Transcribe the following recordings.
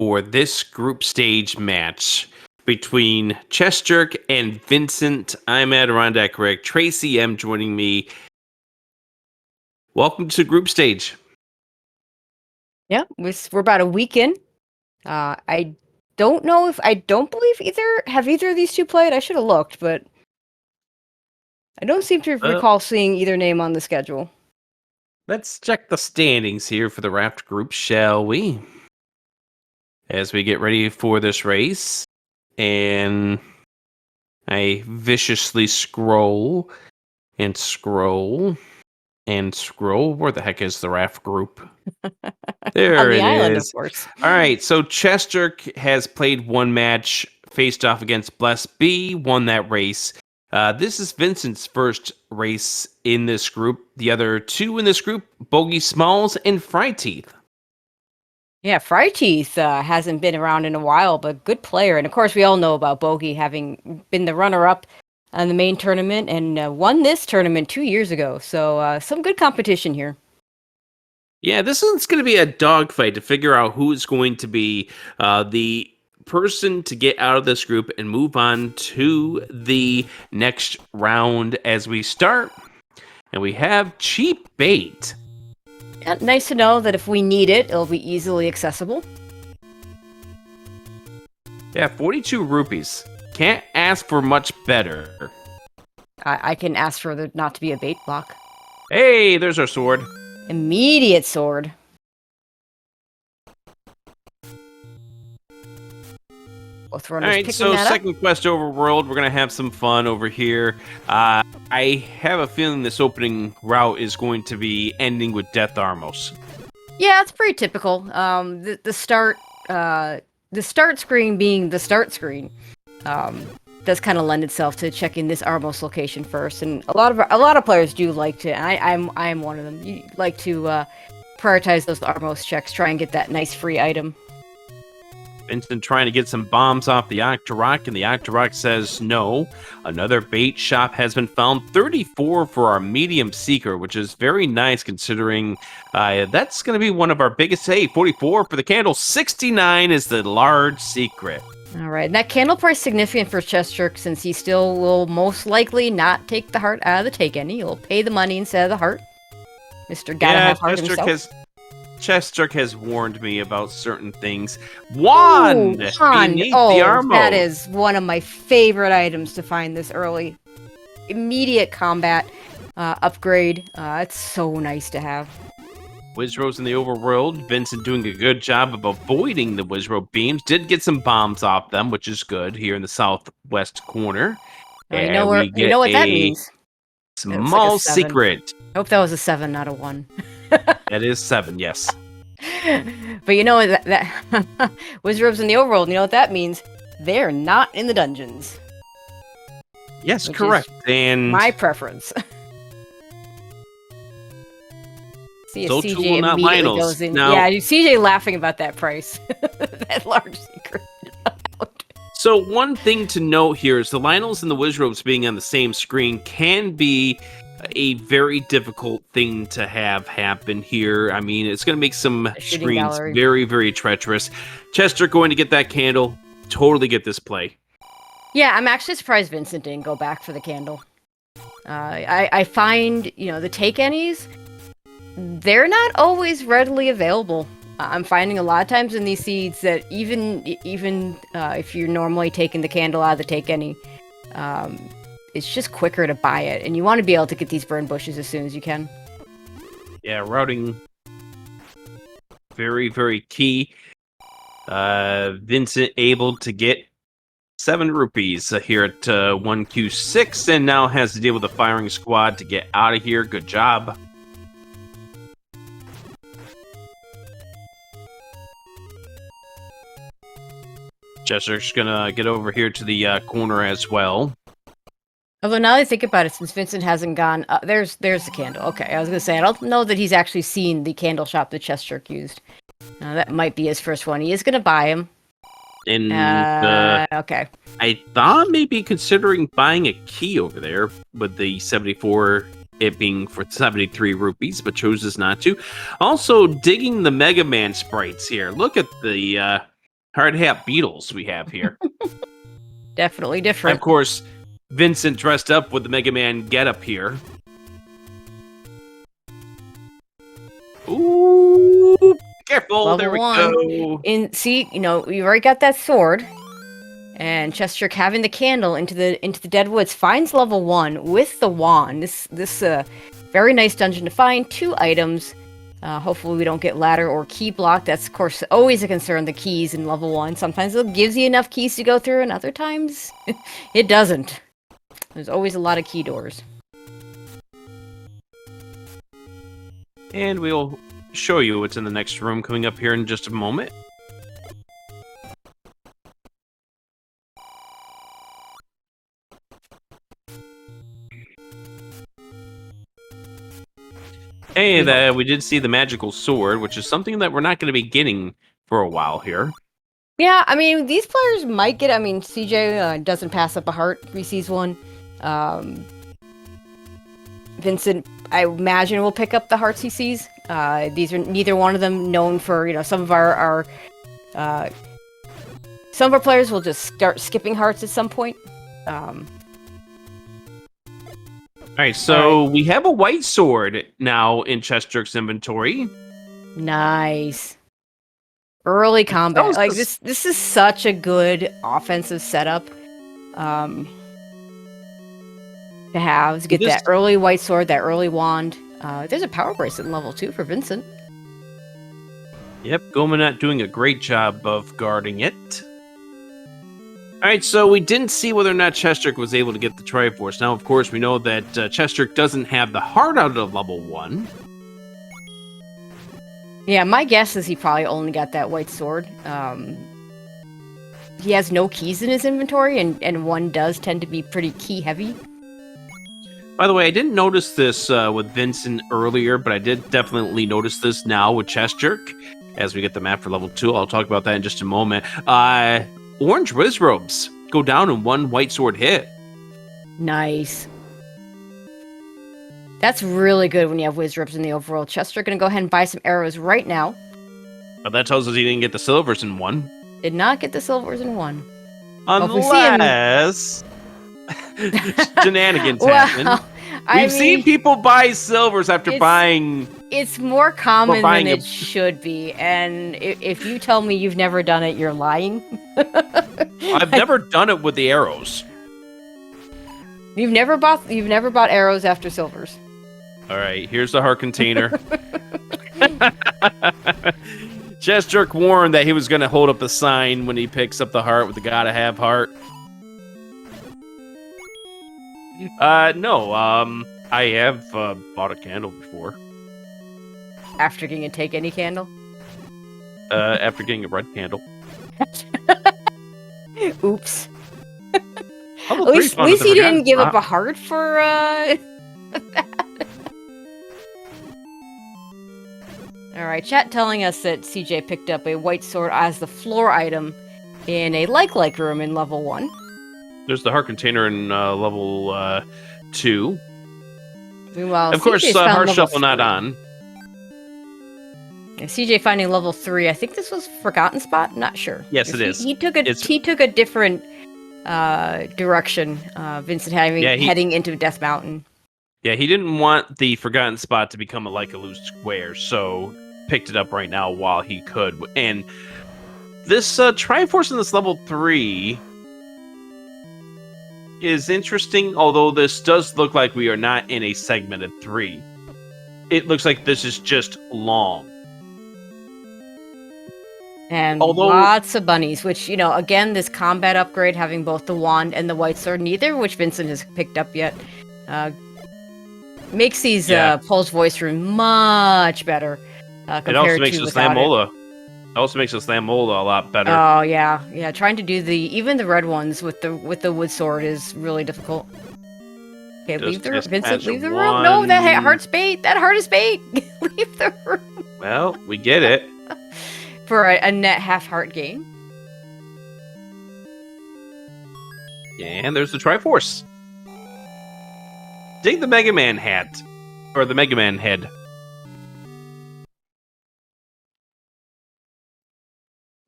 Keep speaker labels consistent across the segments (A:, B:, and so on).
A: for this group stage match between chessjerk and Vincent. I'm Adirondack Rick. Tracy M joining me. Welcome to group stage.
B: Yeah, we're about a week in. I don't believe either of these two played. I should have looked, but I don't seem to recall seeing either name on the schedule.
A: Let's check the standings here for the Raft group, shall we? As we get ready for this race, and I viciously scroll and scroll and scroll. Where the heck is the Raft group? There
B: On the
A: it
B: island,
A: is.
B: of course.
A: All right, so chessjerk has played one match, faced off against Bless B, won that race. This is Vincent's first race in this group. The other two in this group, Bogey Smalls and Fryteeth.
B: Yeah, Fryteeth hasn't been around in a while, but good player. And of course, we all know about Bogey having been the runner-up on the main tournament and won this tournament 2 years ago. So some good competition here.
A: Yeah, this one's going to be a dogfight to figure out who is going to be the person to get out of this group and move on to the next round as we start. And we have cheap bait.
B: Yeah, nice to know that if we need it, it'll be easily accessible.
A: Yeah, 42 rupees. Can't ask for much better.
B: I can ask for there not to be a bait block.
A: Hey, there's our sword.
B: Immediate sword. Both runners
A: All right,
B: picking
A: so
B: that
A: second quest overworld, we're gonna have some fun over here. I have a feeling this opening route is going to be ending with Death Armos.
B: Yeah, it's pretty typical. The start screen being the start screen, does kind of lend itself to checking this Armos location first, and a lot of players do like to. And I'm one of them. You like to prioritize those Armos checks, try and get that nice free item.
A: Vincent trying to get some bombs off the Octorok, and the Octorok says no. Another bait shop has been found. 34 for our medium seeker, which is very nice considering that's going to be one of our biggest. Hey, 44 for the candle. 69 is the large secret.
B: All right, and that candle price is significant for chessjerk since he still will most likely not take the heart out of the take any. He'll pay the money instead of the heart. Mr. Gotta have heart himself.
A: chessjerk has warned me about certain things. Wand! Beneath the Armo.
B: That is one of my favorite items to find this early. Immediate combat upgrade. It's so nice to have.
A: Wizrows in the overworld. Vincent doing a good job of avoiding the Wizrow beams. Did get some bombs off them, which is good here in the southwest corner.
B: You know what that means.
A: Small secret.
B: I hope that was a 7, not a 1.
A: That is 7, yes.
B: But you know that Wizrows in the overworld, you know what that means? They're not in the dungeons.
A: Yes, correct. And
B: my preference. See,
A: so
B: CJ
A: too will not
B: immediately
A: Lionels.
B: goes in.
A: Now,
B: yeah, CJ laughing about that price. That large secret.
A: So one thing to note here is the Lionels and the Wizrows being on the same screen can be a very difficult thing to have happen here. I mean, it's going to make some screens
B: gallery.
A: very, very treacherous. chessjerk going to get that candle. Totally get this play.
B: Yeah, I'm actually surprised Vincent didn't go back for the candle. I find, the take any's, they're not always readily available. I'm finding a lot of times in these seeds that even if you're normally taking the candle out of the take any, it's just quicker to buy it, and you want to be able to get these burn bushes as soon as you can.
A: Yeah, routing very, very key. Vincent able to get 7 rupees here at 1Q6, and now has to deal with the firing squad to get out of here. Good job. chessjerk's gonna get over here to the corner as well.
B: Although now that I think about it, since Vincent hasn't gone, there's the candle. Okay, I was gonna say I don't know that he's actually seen the candle shop that chessjerk used. That might be his first one. He is gonna buy him.
A: And
B: okay.
A: I thought maybe considering buying a key over there with the 74, it being for 73 rupees, but chooses not to. Also digging the Mega Man sprites here. Look at the hard hat Beatles we have here.
B: Definitely
A: And
B: different.
A: of course, Vincent dressed up with the Mega Man getup here. Ooh, careful!
B: Level
A: There we
B: 1.
A: go.
B: See, you've already got that sword. And chessjerk having the candle into the dead woods finds level 1 with the wand. This very nice dungeon to find. 2 items. Hopefully we don't get ladder or key block. That's of course always a concern. The keys in level 1. Sometimes it gives you enough keys to go through, and other times it doesn't. There's always a lot of key doors.
A: And we'll show you what's in the next room coming up here in just a moment. And we did see the magical sword, which is something that we're not going to be getting for a while here.
B: Yeah, I mean, these players might get... I mean, CJ doesn't pass up a heart if he sees one. Vincent, I imagine, will pick up the hearts he sees. These are neither one of them known for, some of our players will just start skipping hearts at some point.
A: Alright, so we have a white sword now in chessjerk's inventory.
B: Nice. Early combat. Like,
A: this
B: is such a good offensive setup. To have, to get that early white sword, that early wand. There's a power bracelet in level 2 for Vincent.
A: Yep, Gomanut doing a great job of guarding it. Alright, so we didn't see whether or not chessjerk was able to get the Triforce. Now, of course, we know that chessjerk doesn't have the heart out of level 1.
B: Yeah, my guess is he probably only got that white sword. He has no keys in his inventory, and one does tend to be pretty key heavy.
A: By the way, I didn't notice this with Vincent earlier, but I did definitely notice this now with chessjerk. As we get the map for level 2, I'll talk about that in just a moment. Orange Wiz Robes go down in one white sword hit.
B: Nice. That's really good when you have Wiz Robes in the overworld. chessjerk gonna go ahead and buy some arrows right now.
A: But that tells us he didn't get the silvers in one.
B: Did not get the silvers in one.
A: Unless shenanigans happen. We've seen people buy silvers after buying...
B: It's more common than it should be, and if you tell me you've never done it, you're lying.
A: I've never done it with the arrows.
B: You've never bought arrows after silvers.
A: All right, here's the heart container. chessjerk warned that he was going to hold up the sign when he picks up the heart with the gotta have heart. No, I have bought a candle before.
B: After getting a take any candle?
A: After getting a red candle.
B: Oops. At least he didn't give up a heart for that. Alright, chat telling us that CJ picked up a white sword as the floor item in a like room in level 1.
A: There's the heart container in level 2.
B: Meanwhile,
A: of course, heart shuffle not on.
B: CJ finding level 3. I think this was Forgotten Spot. Not sure.
A: Yes, it is.
B: He took a different direction. Vincent heading into Death Mountain.
A: Yeah, he didn't want the Forgotten Spot to become a loose square, so picked it up right now while he could. And this Triforce in this level 3 is interesting, although this does look like we are not in a segmented 3. It looks like this is just long.
B: And lots of bunnies, which, again, this combat upgrade, having both the wand and the white sword, neither of which Vincent has picked up yet, makes these Pulse voice room much better compared to without it.
A: It also makes the Slammola a lot better.
B: Oh, yeah. Trying to do even the red ones with the wood sword is really difficult. Okay, Vincent, leave the room. No, that heart's bait. That heart is bait. Leave the room.
A: Well, we get it.
B: For a net half heart gain.
A: And there's the Triforce. Dig the Mega Man hat. Or the Mega Man head.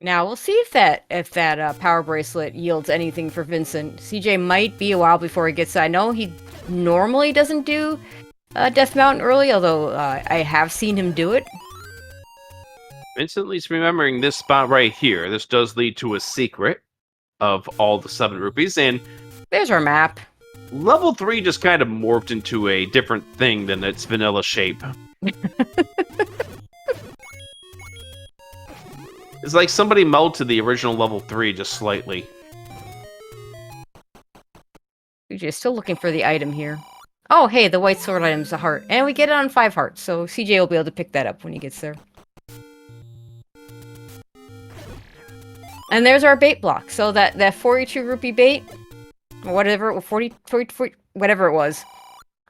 B: Now we'll see if that power bracelet yields anything for Vincent. CJ might be a while before he gets. I know he normally doesn't do Death Mountain early, although I have seen him do it.
A: Instantly remembering this spot right here. This does lead to a secret of all the 7 rupees, and
B: There's our map.
A: level 3 just kind of morphed into a different thing than its vanilla shape. It's like somebody melted the original level 3 just slightly.
B: We're just still looking for the item here. Oh, hey, the white sword item's a heart. And we get it on 5 hearts, so CJ will be able to pick that up when he gets there. And there's our bait block. So that 42 rupee bait, or whatever, 40, whatever it was.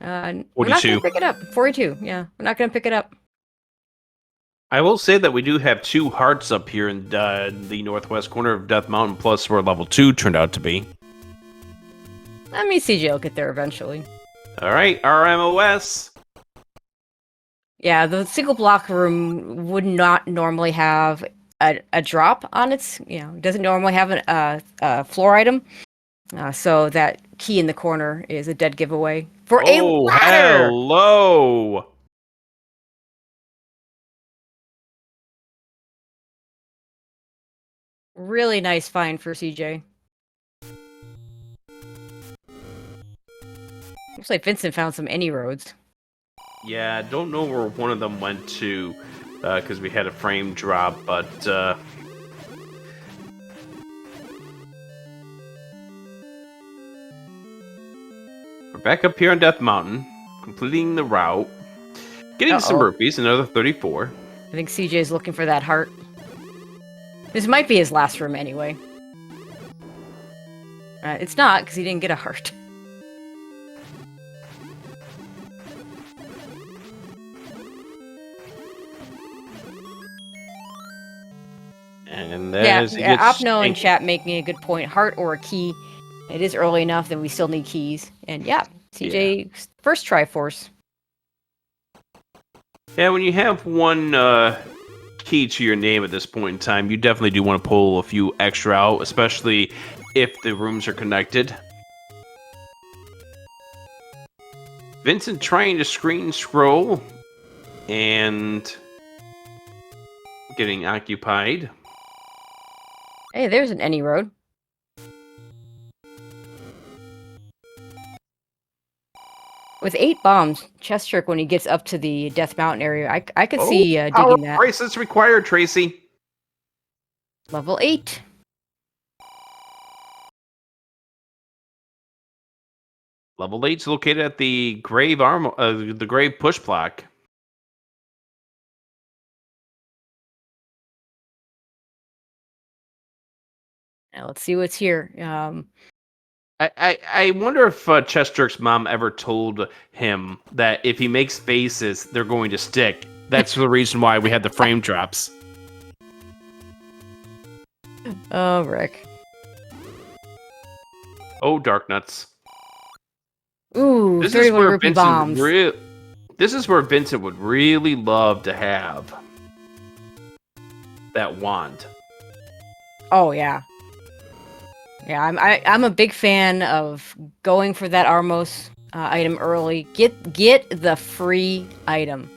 B: We're not going to pick it up. 42, yeah. We're not going to pick it up.
A: I will say that we do have 2 hearts up here in the northwest corner of Death Mountain, plus where level 2 turned out to be.
B: I mean, CJ will get there eventually.
A: Alright, RMOS.
B: Yeah, the single block room would not normally have a drop on its, it doesn't normally have a floor item. So that key in the corner is a dead giveaway for a ladder!
A: Hello!
B: Really nice find for CJ. Looks like Vincent found some any roads.
A: Yeah, I don't know where one of them went to, because we had a frame drop, but we're back up here on Death Mountain, completing the route, getting some rupees, another 34.
B: I think CJ's looking for that heart. This might be his last room anyway. It's not, because he didn't get a heart.
A: And
B: yeah, Opno in chat making a good point. Heart or a key. It is early enough that we still need keys. And yeah, CJ, first try force.
A: Yeah, when you have one key to your name at this point in time, you definitely do want to pull a few extra out, especially if the rooms are connected. Vincent trying to screen scroll and getting occupied.
B: Hey, there's an any road. With 8 bombs, chessjerk when he gets up to the Death Mountain area, I could see digging that.
A: Bracelets required, Tracy.
B: Level 8.
A: Level 8's located at the grave the grave push block.
B: Now let's see what's here.
A: I wonder if chessjerk's mom ever told him that if he makes faces, they're going to stick. That's the reason why we had the frame drops.
B: Oh, Rick.
A: Oh, dark nuts.
B: Ooh,
A: this
B: 31
A: is where
B: rupee
A: Vincent
B: bombs.
A: This is where Vincent would really love to have that wand.
B: Oh yeah. Yeah, I'm a big fan of going for that Armos item early. Get the free item.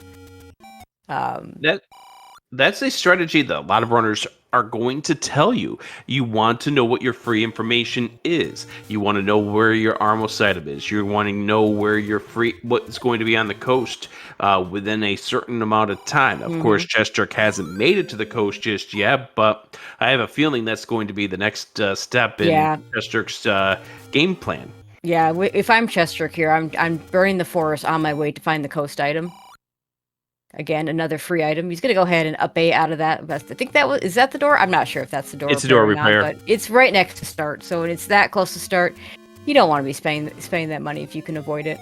A: That's a strategy that a lot of runners are going to tell you. You want to know what your free information is. You want to know where your Armos item is. You're wanting to know where your what's going to be on the coast within a certain amount of time. Of course, chessjerk hasn't made it to the coast just yet, but I have a feeling that's going to be the next step in chessjerk's game plan.
B: Yeah, if I'm chessjerk here, I'm burning the forest on my way to find the coast item. Again, another free item. He's gonna go ahead and up A out of that. I think is that the door? I'm not sure if that's the door.
A: It's a door repair,
B: but it's right next to start. So when it's that close to start, you don't want to be spending that money if you can avoid it.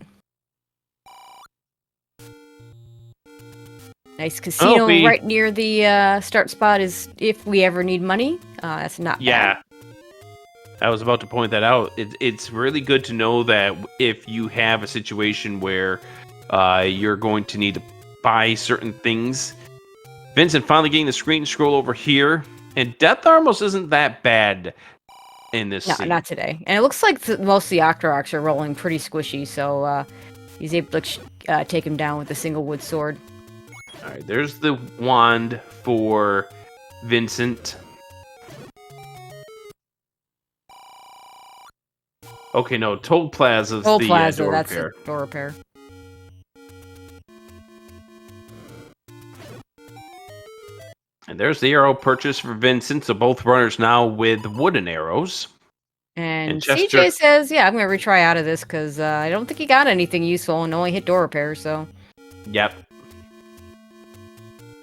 B: Nice casino right near the start spot is if we ever need money. That's not bad.
A: I was about to point that out. It's really good to know that if you have a situation where you're going to need to buy certain things. Vincent finally getting the screen scroll over here. And Death almost isn't that bad in this
B: No,
A: scene.
B: not today. And it looks like most of the Octoroks are rolling pretty squishy, so he's able to take him down with a single wood sword.
A: All right, there's the wand for Vincent. Okay, no, Toll Plaza's
B: Toll
A: the
B: Plaza,
A: door
B: that's
A: repair.
B: a door repair.
A: And there's the arrow purchase for Vincent, so both runners now with wooden arrows.
B: And
A: Chester-
B: CJ says, yeah, I'm going to retry out of this because I don't think he got anything useful and only hit door repair, so...
A: Yep.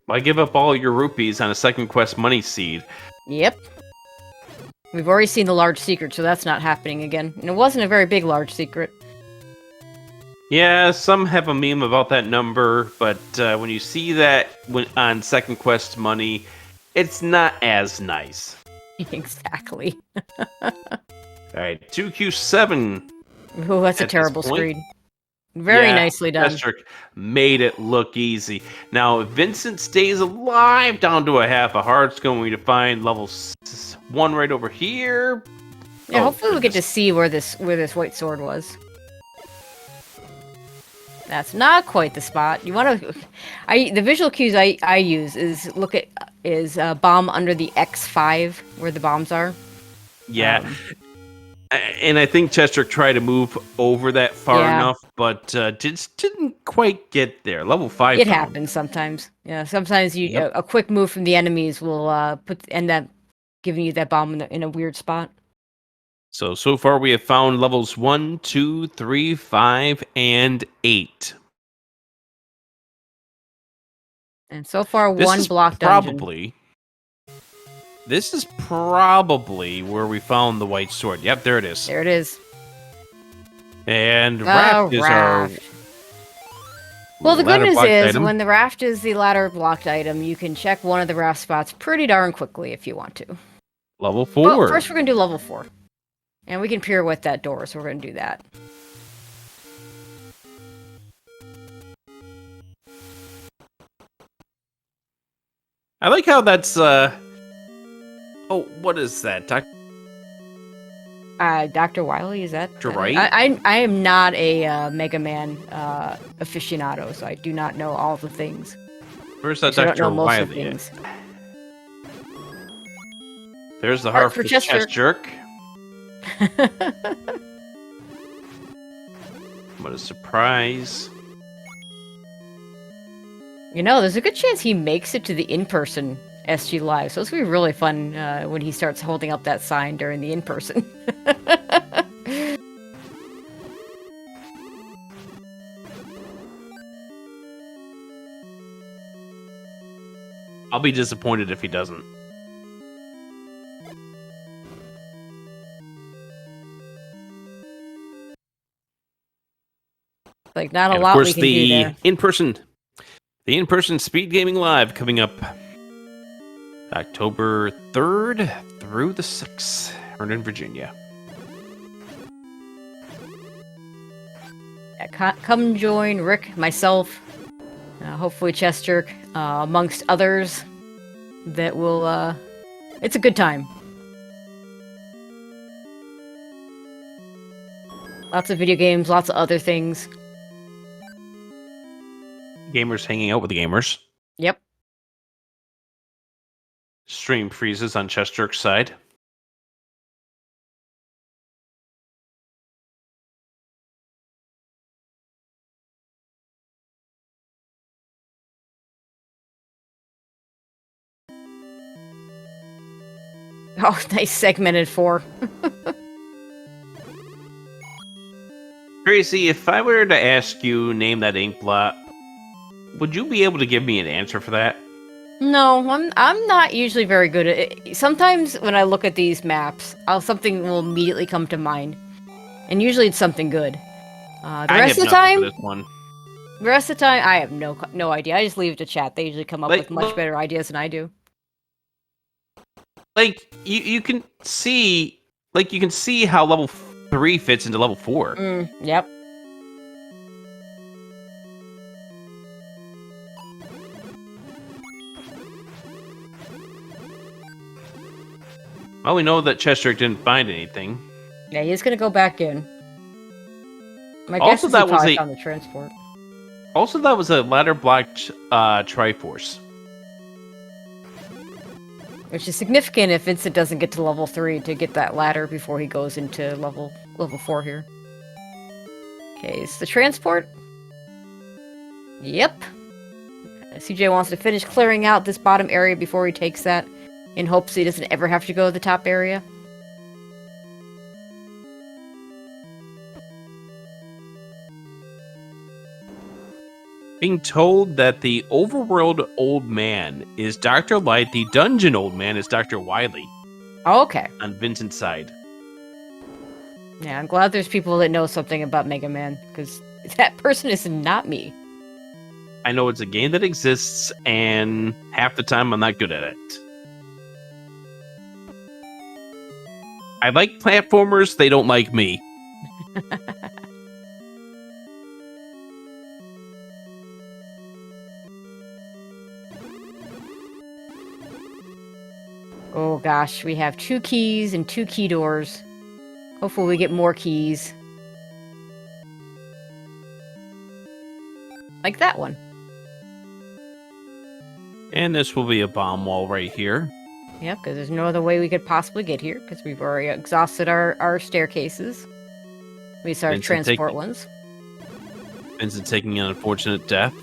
A: Why give up all your rupees on a second quest money seed?
B: Yep. We've already seen the large secret, so that's not happening again. And it wasn't a very big large secret.
A: Yeah, some have a meme about that number, but when you see that on second quest money, it's not as nice.
B: Exactly.
A: Alright, 2Q7.
B: Oh, that's a
A: At this
B: terrible
A: point?
B: screen. Very
A: Yeah,
B: nicely done.
A: Chester made it look easy. Now, if Vincent stays alive down to a half a heart's going to find level 1 right over here.
B: Yeah,
A: Oh,
B: hopefully we get to
A: goodness.
B: see where this white sword was. That's not quite the spot. You want to... the visual cues I use is bomb under the X5 where the bombs are.
A: Yeah. And I think Chester tried to move over that far
B: Yeah.
A: enough, but just didn't quite get there. Level 5
B: It
A: found.
B: happens sometimes. Yeah, sometimes
A: Yep.
B: a quick move from the enemies will end up giving you that bomb in a weird spot.
A: So far we have found levels 1, 2, 3, 5, and 8.
B: And so far,
A: This
B: one
A: is
B: block dungeon.
A: This is probably where we found the white sword. Yep, there it is.
B: There it is.
A: And raft is our...
B: Well, the good
A: ladder
B: news
A: blocked
B: is,
A: item.
B: when the raft is the ladder blocked item, you can check one of the raft spots pretty darn quickly if you want to.
A: Level 4.
B: Well, first we're going to do level 4. And we can pirouette that door, so we're going to do that.
A: I like how that's... Oh, what is that?
B: Dr. Wily, is that...
A: Right?
B: I am not a Mega Man aficionado, so I do not know all the things.
A: Where's that
B: So I don't
A: Dr.
B: know most of the
A: Wily?
B: things.
A: There's the
B: Heart
A: heart
B: for
A: for
B: chessjerk.
A: chessjerk. What a surprise.
B: You know, there's a good chance he makes it to the in-person SG Live, so it's going to be really fun when he starts holding up that sign during the in-person.
A: I'll be disappointed if he doesn't.
B: Like, not a
A: And
B: lot
A: of course,
B: we can do there.
A: the in-person Speedgaming Live coming up October 3rd through the 6th. We're in Virginia.
B: Yeah, come join Rick, myself, hopefully chessjerk, amongst others that will, it's a good time. Lots of video games, lots of other things.
A: Gamers hanging out with the gamers.
B: Yep.
A: Stream freezes on chessjerk's side.
B: Oh, nice segmented 4.
A: Tracy, if I were to ask you name that ink blot, would you be able to give me an answer for that?
B: No, I'm not usually very good at it. Sometimes when I look at these maps, something will immediately come to mind, and usually it's something good. The rest of the time, I have no idea. I just leave it to chat. They usually come up with much better ideas than I do.
A: Like you can see how level 3 fits into level 4.
B: Yep.
A: Well, we know that chessjerk didn't find anything.
B: Yeah, he's gonna go back in. My
A: Also,
B: guess is
A: that
B: he
A: was
B: probably
A: a-
B: found the transport.
A: Also, that was a ladder blocked Triforce.
B: Which is significant if Vincent doesn't get to level 3 to get that ladder before he goes into level 4 here. Okay, is the transport? Yep. CJ wants to finish clearing out this bottom area before he takes that, in hopes he doesn't ever have to go to the top area.
A: Being told that the overworld old man is Dr. Light, the dungeon old man is Dr. Wily
B: Oh, okay.
A: on Vincent's side.
B: Yeah, I'm glad there's people that know something about Mega Man, because that person is not me.
A: I know it's a game that exists, and half the time I'm not good at it. I like platformers, they don't like me.
B: Oh gosh, we have 2 keys and 2 key doors. Hopefully we get more keys. Like that one.
A: And this will be a bomb wall right here.
B: Yep, because there's no other way we could possibly get here, because we've already exhausted our staircases. At least our transport ones.
A: Vincent taking an unfortunate death.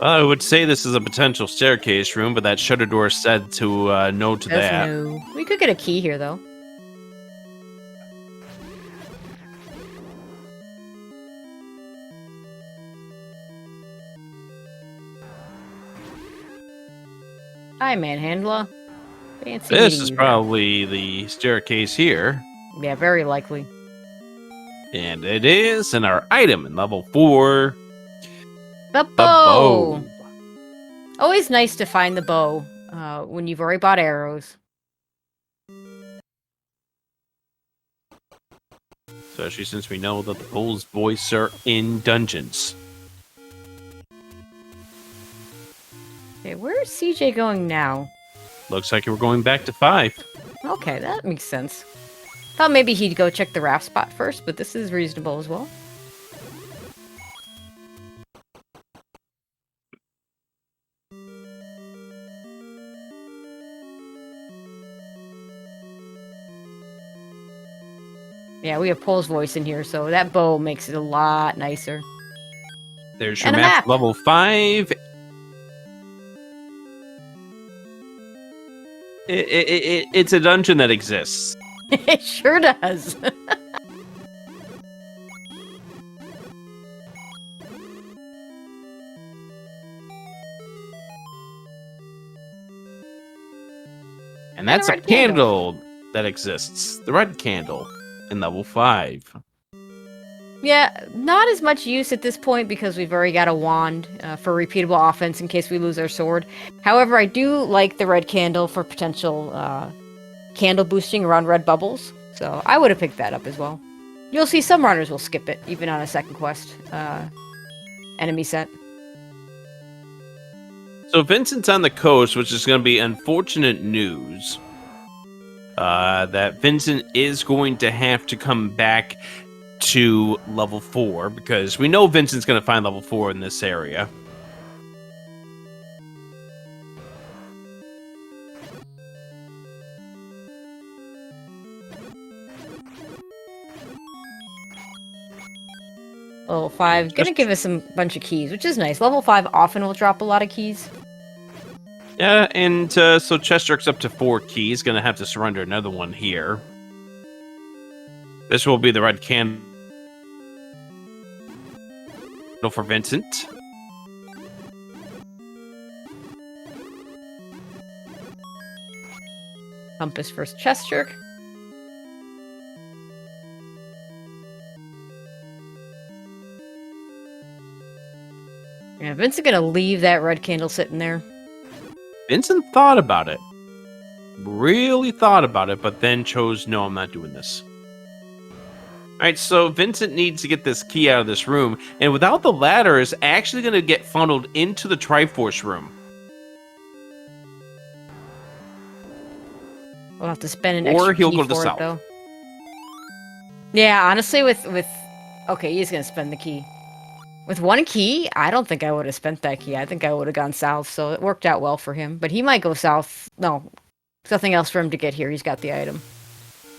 A: I would say this is a potential staircase room, but that shutter door said to no to that.
B: No. We could get a key here, though. Hi, Manhandler. Fancy
A: This
B: meeting
A: is
B: you
A: probably the staircase here.
B: there. Yeah, very likely.
A: And it is, and our item in level 4,
B: The
A: the
B: bow!
A: bow.
B: Always nice to find the bow when you've already bought arrows.
A: Especially since we know that the bull's voice are in dungeons.
B: Okay, where's CJ going now?
A: Looks like we're going back to 5.
B: Okay, that makes sense. Thought maybe he'd go check the raft spot first, but this is reasonable as well. Yeah, we have Pole's voice in here, so that bow makes it a lot nicer.
A: There's your
B: And a
A: map,
B: map.
A: level 5. It's a dungeon that exists.
B: It sure does.
A: And that's a
B: red candle.
A: candle that exists. The red candle in level 5.
B: Yeah, not as much use at this point because we've already got a wand for repeatable offense in case we lose our sword. However, I do like the red candle for potential candle boosting around red bubbles, so I would have picked that up as well. You'll see some runners will skip it, even on a second quest enemy set.
A: So Vincent's on the coast, which is going to be unfortunate news. That Vincent is going to have to come back to level 4, because we know Vincent's going to find level 4 in this area.
B: Level 5, gonna give us a bunch of keys, which is nice. Level 5 often will drop a lot of keys.
A: Yeah, and so chessjerk's up to 4 keys. Going to have to surrender another one here. This will be the red candle for Vincent.
B: Compass first chessjerk. Yeah, Vincent's gonna leave that red candle sitting there.
A: Vincent thought about it. Really thought about it, but then chose, no, I'm not doing this. All right, so Vincent needs to get this key out of this room, and without the ladder, is actually going to get funneled into the Triforce room.
B: We'll have to spend an
A: Or
B: extra
A: he'll
B: key
A: go to the
B: for it,
A: south.
B: though. Yeah, honestly, with okay, he's gonna spend the key. With one key, I don't think I would have spent that key. I think I would have gone south, so it worked out well for him. But he might go south. No, there's nothing else for him to get here. He's got the item.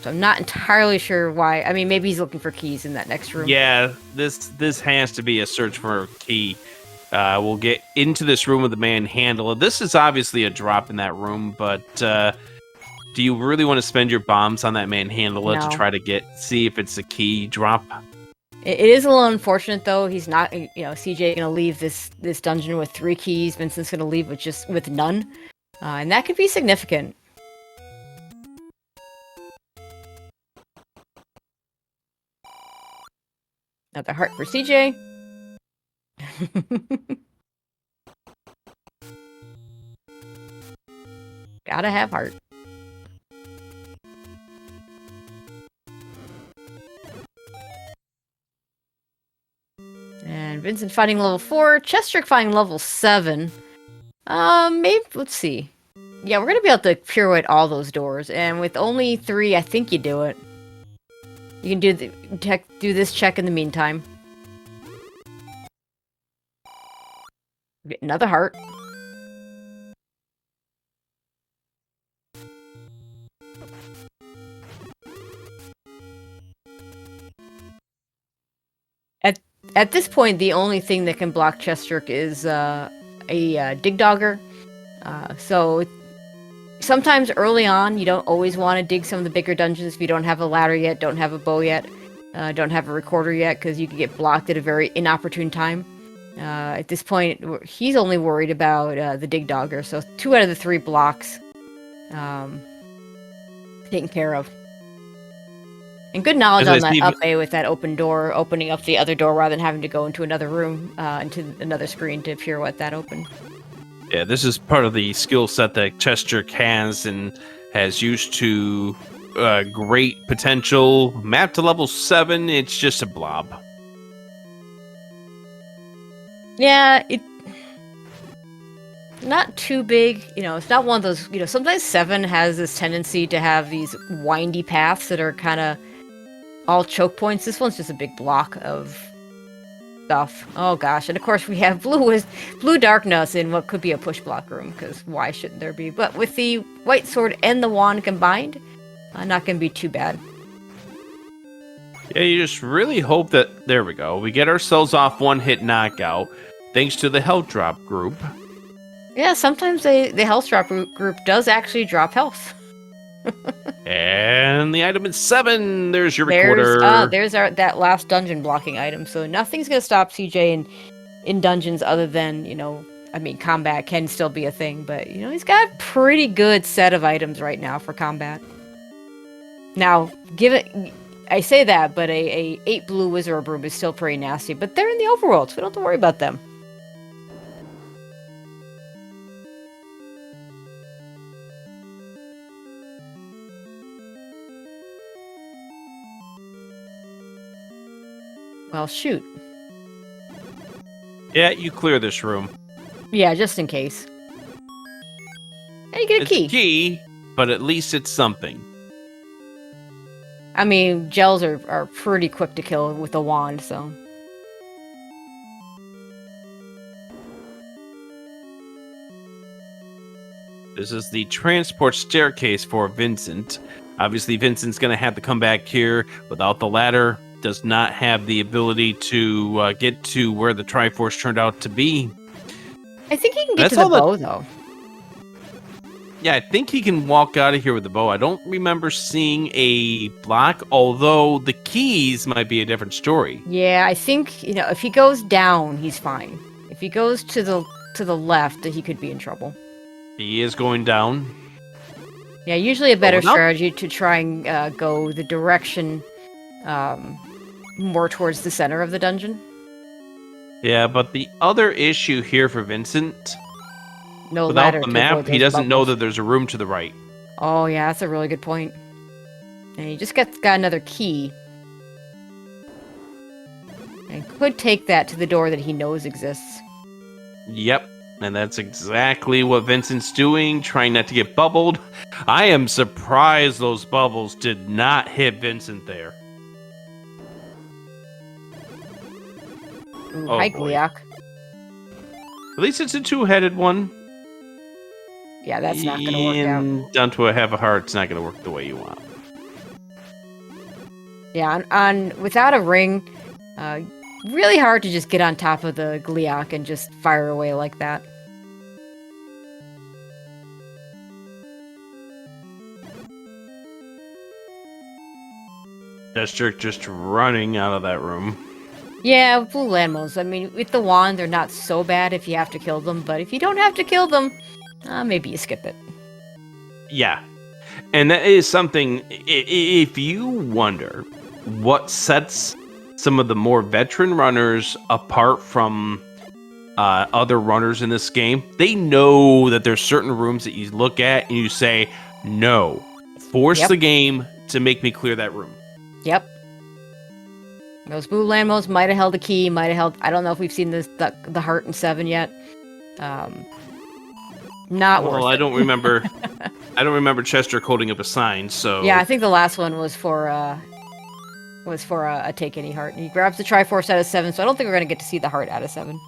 B: So I'm not entirely sure why. I mean, maybe he's looking for keys in that next room.
A: Yeah, this has to be a search for a key. We'll get into this room with the manhandler. This is obviously a drop in that room, but do you really want to spend your bombs on that manhandler to
B: No.
A: try to see if it's a key drop?
B: It is a little unfortunate, though. He's not, CJ gonna leave this dungeon with 3 keys. Vincent's gonna leave with none, and that could be significant. Another heart for CJ. Gotta have heart. And Vincent fighting level 4, chessjerk fighting level 7. Maybe, let's see. Yeah, we're gonna be able to pirouette all those doors, and with only 3, I think you do it. You can do this check in the meantime. Get another heart. At this point, the only thing that can block chessjerk is a dig dogger. So sometimes early on, you don't always want to dig some of the bigger dungeons if you don't have a ladder yet, don't have a bow yet, don't have a recorder yet, because you can get blocked at a very inopportune time. At this point, he's only worried about the dig dogger, so 2 out of the 3 blocks taken care of. And good knowledge on that up A with that open door, opening up the other door rather than having to go into another room, into another screen to pirouette that open.
A: Yeah, this is part of the skill set that chessjerk has and has used to great potential. Map to level 7, it's just a blob.
B: Yeah, not too big. It's not one of those, sometimes 7 has this tendency to have these windy paths that are kind of all choke points. This one's just a big block of stuff. Oh gosh, and of course we have blue darkness in what could be a push block room, because why shouldn't there be? But with the white sword and the wand combined, not gonna be too bad.
A: Yeah, you just really hope that, there we go, we get ourselves off 1-hit knockout, thanks to the health drop group.
B: Yeah, sometimes the health drop group does actually drop health.
A: And the item is 7. There's your recorder.
B: There's that last dungeon blocking item. So nothing's gonna stop CJ in dungeons other than combat can still be a thing, but he's got a pretty good set of items right now for combat. Now, I say that, but a 8 blue wizard broom is still pretty nasty. But they're in the overworld, so we don't have to worry about them. Well, shoot.
A: Yeah, you clear this room.
B: Yeah, just in case. And you get a key.
A: It's a key, but at least it's something.
B: I mean, gels are pretty quick to kill with a wand, so.
A: This is the transport staircase for Vincent. Obviously, Vincent's going to have to come back here without the ladder. Does not have the ability to get to where the Triforce turned out to be.
B: I think he can get to the bow, though.
A: Yeah, I think he can walk out of here with the bow. I don't remember seeing a block, although the keys might be a different story.
B: Yeah, I think, if he goes down, he's fine. If he goes to the left, he could be in trouble.
A: He is going down.
B: Yeah, usually a better strategy to try and go the direction more towards the center of the dungeon.
A: Yeah, but the other issue here for Vincent,
B: no
A: without
B: ladder
A: the map, he doesn't
B: bubbles.
A: know that there's a room to the right.
B: Oh yeah, that's a really good point. And he just got another key. and could take that to the door that he knows exists.
A: Yep, and that's exactly what Vincent's doing, trying not to get bubbled. I am surprised those bubbles did not hit Vincent there.
B: Ooh,
A: Oh,
B: hi,
A: boy.
B: Gliok.
A: At least it's a two-headed one.
B: Yeah, that's not going to work out.
A: And down to a half a heart, it's not going to work the way you want.
B: Yeah, on without a ring, really hard to just get on top of the Gliok and just fire away like that.
A: Chessjerk just running out of that room.
B: Yeah, blue landmos. I mean, with the wand, they're not so bad if you have to kill them, but if you don't have to kill them, maybe you skip it.
A: Yeah. And that is something, if you wonder what sets some of the more veteran runners apart from other runners in this game, they know that there's certain rooms that you look at and you say, no, force the game to make me clear that room.
B: Yep. Those blue landmos might have held a key, might have held... I don't know if we've seen the heart in 7 yet. Not worth it.
A: I don't remember. I don't remember Chessjerk holding up a sign, so...
B: Yeah, I think the last one was for a take any heart. And he grabs the Triforce out of 7, so I don't think we're going to get to see the heart out of 7.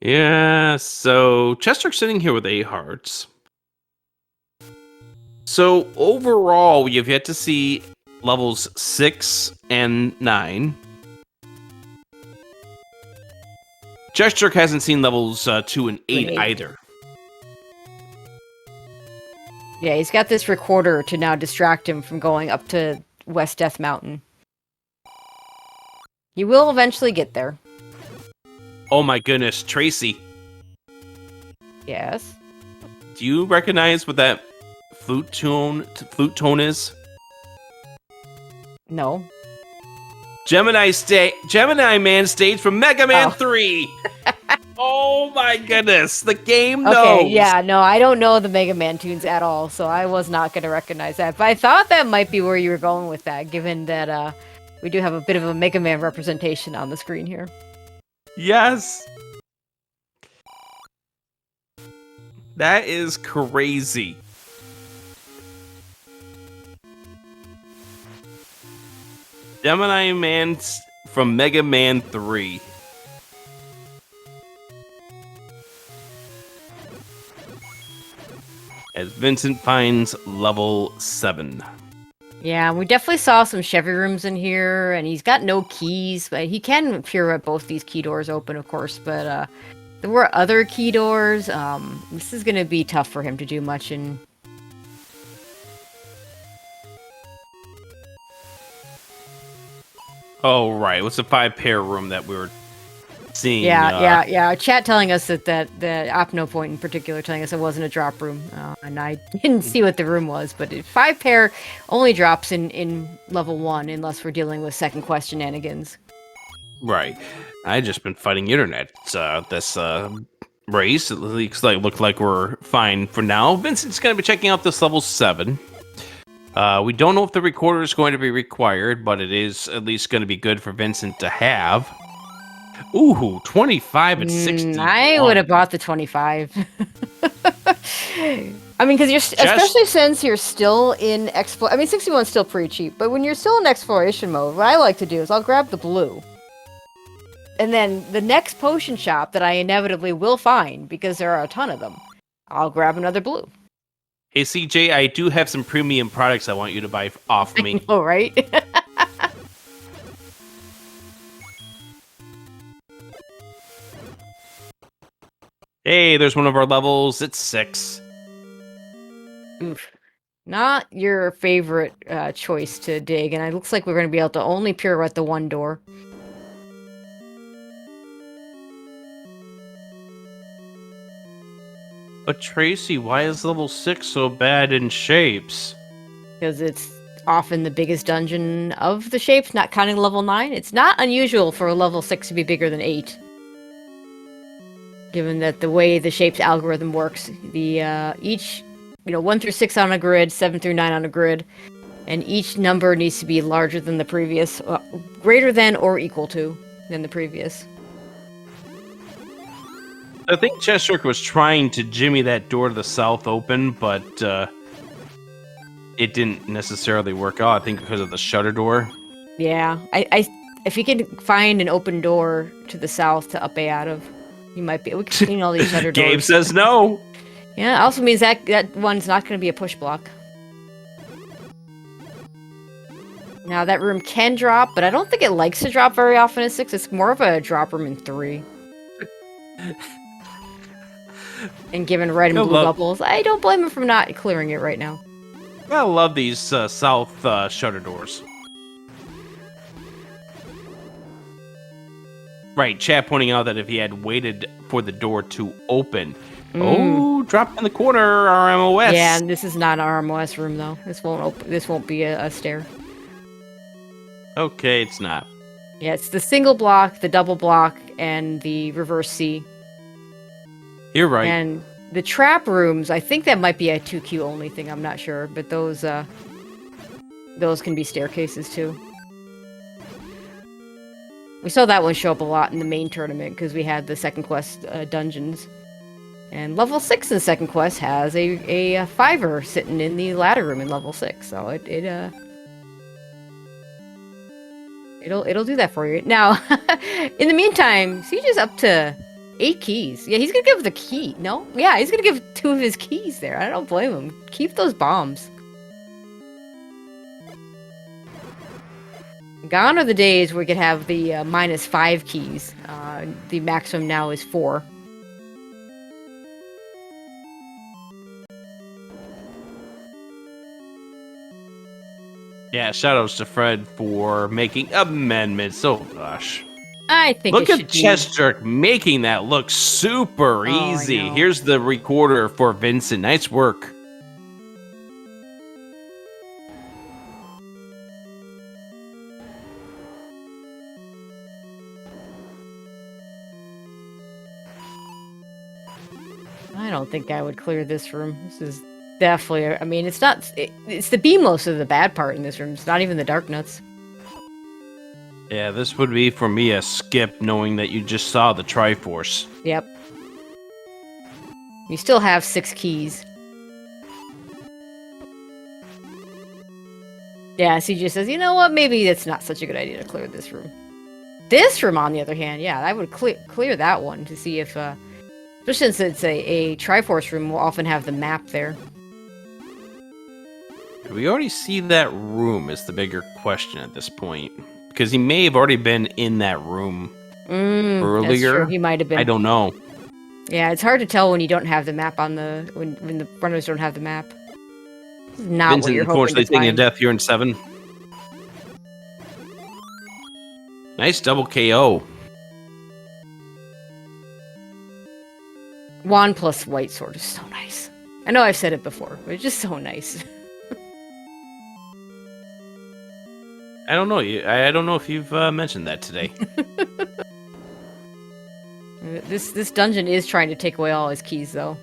A: Yeah, so Chessjerk's sitting here with 8 hearts. So overall, we have yet to see levels 6 and 9. Chessjerk hasn't seen levels 2 and 8 either.
B: Yeah, he's got this recorder to now distract him from going up to West Death Mountain. He will eventually get there.
A: Oh my goodness, Tracy.
B: Yes?
A: Do you recognize what that flute tone is?
B: No.
A: Gemini Man stage from Mega Man 3. Oh my goodness, the game knows.
B: Okay, yeah, no, I don't know the Mega Man tunes at all, so I was not going to recognize that. But I thought that might be where you were going with that, given that we do have a bit of a Mega Man representation on the screen here.
A: Yes. That is crazy. Gemini Man from Mega Man 3. As Vincent finds level 7.
B: Yeah, we definitely saw some Chevy rooms in here, and he's got no keys, but he can pirouette both these key doors open, of course, but there were other key doors. This is going to be tough for him to do much in...
A: Oh, right. What's the 5-pair room that we were seeing?
B: Yeah. Chat telling us that the Opno Point in particular telling us it wasn't a drop room, and I didn't see what the room was, but 5-pair only drops in level 1 unless we're dealing with second quest shenanigans.
A: Right. I just been fighting internet this race. It looked like we're fine for now. Vincent's going to be checking out this level 7. We don't know if the recorder is going to be required, but it is at least going to be good for Vincent to have. Ooh, 25 and 60.
B: I would have bought the 25. I mean, because especially since you're still in I mean, 61 is still pretty cheap, but when you're still in exploration mode, what I like to do is I'll grab the blue. And then the next potion shop that I inevitably will find, because there are a ton of them, I'll grab another blue.
A: Hey, CJ, I do have some premium products I want you to buy off me.
B: I know, right?
A: Hey, there's one of our levels. It's 6.
B: Oof. Not your favorite choice to dig, and it looks like we're going to be able to only pirouette the one door.
A: But Tracy, why is level 6 so bad in shapes?
B: Because it's often the biggest dungeon of the shapes, not counting level 9. It's not unusual for a level 6 to be bigger than 8. Given that the way the shapes algorithm works, the each 1 through 6 on a grid, 7 through 9 on a grid, And each number needs to be larger than the previous, greater than or equal to than the previous.
A: I think chessjerk was trying to jimmy that door to the south open, but it didn't necessarily work out. I think because of the shutter door.
B: Yeah, if you can find an open door to the south to up A out of, you might be. We can clean all these shutter doors.
A: Gabe says no.
B: Yeah, it also means that one's not going to be a push block. Now that room can drop, but I don't think it likes to drop very often in 6. It's more of a drop room in 3. And given red and blue bubbles, I don't blame him for not clearing it right now.
A: I love these south shutter doors. Right, chat pointing out that if he had waited for the door to open. Oh, drop in the corner, RMOS.
B: Yeah, and this is not an RMOS room though. This won't open. This won't be a stair.
A: Okay, it's not.
B: Yeah, it's the single block, the double block, and the reverse C.
A: You're right.
B: And the trap rooms, I think that might be a 2Q only thing. I'm not sure, but those can be staircases too. We saw that one show up a lot in the main tournament because we had the second quest dungeons. And level 6 in the second quest has a 5er sitting in the ladder room in level 6, so it'll do that for you. Now, in the meantime, Siege is up to 8 keys. Yeah, he's gonna give the key. No? Yeah, he's gonna give 2 of his keys there. I don't blame him. Keep those bombs. Gone are the days where we could have the -5 keys. The maximum now is 4.
A: Yeah, shoutouts to Fred for making amendments. Oh gosh.
B: I think
A: look at chessjerk making that look super easy. Here's the recorder for Vincent. Nice work.
B: I don't think I would clear this room. This is definitely, I mean, it's not, it's the B-most of the bad part in this room. It's not even the dark nuts.
A: Yeah, this would be for me a skip knowing that you just saw the Triforce.
B: Yep. You still have 6 keys. Yeah, CJ says, you know what, maybe it's not such a good idea to clear this room. This room, on the other hand, yeah, I would clear that one to see if, especially since it's a Triforce room, we'll often have the map there.
A: We already see that room is the bigger question at this point. Because he may have already been in that room earlier.
B: That's true. He might have been.
A: I don't know.
B: Yeah, it's hard to tell when you don't have the map on the... When the runners don't have the map. This is not
A: Vincent,
B: what you're hoping
A: unfortunately,
B: to
A: taking a
B: find.
A: death here in 7. Nice double KO.
B: Wand plus white sword is so nice. I know I've said it before, but it's just so nice.
A: I don't know. I don't know if you've mentioned that today.
B: This dungeon is trying to take away all his keys, though.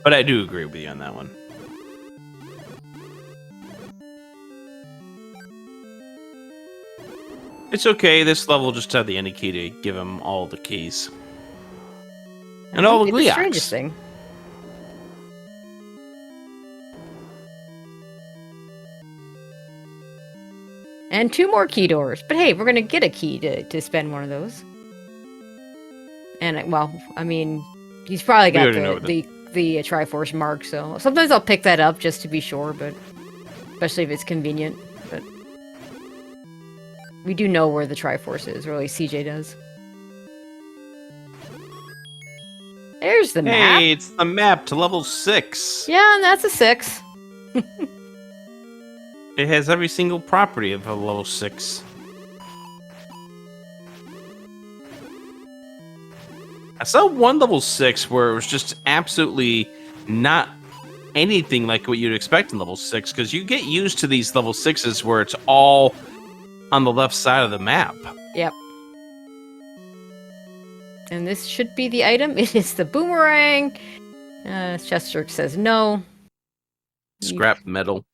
A: But I do agree with you on that one. It's okay. This level just had the any key to give him all the keys. And all the
B: the strangest
A: Gleox.
B: thing. And 2 more key doors. But hey, we're gonna get a key to spend one of those. And, well, I mean, he's probably got the Triforce mark, so sometimes I'll pick that up just to be sure, but especially if it's convenient. But we do know where the Triforce is, or at least CJ does. There's the map.
A: Hey, it's the map to level 6.
B: Yeah, and that's a 6.
A: It has every single property of a level 6. I saw one level 6 where it was just absolutely not anything like what you'd expect in level 6, because you get used to these level 6s where it's all on the left side of the map.
B: Yep. And this should be the item. It is the boomerang. chessjerk says no.
A: Scrap metal.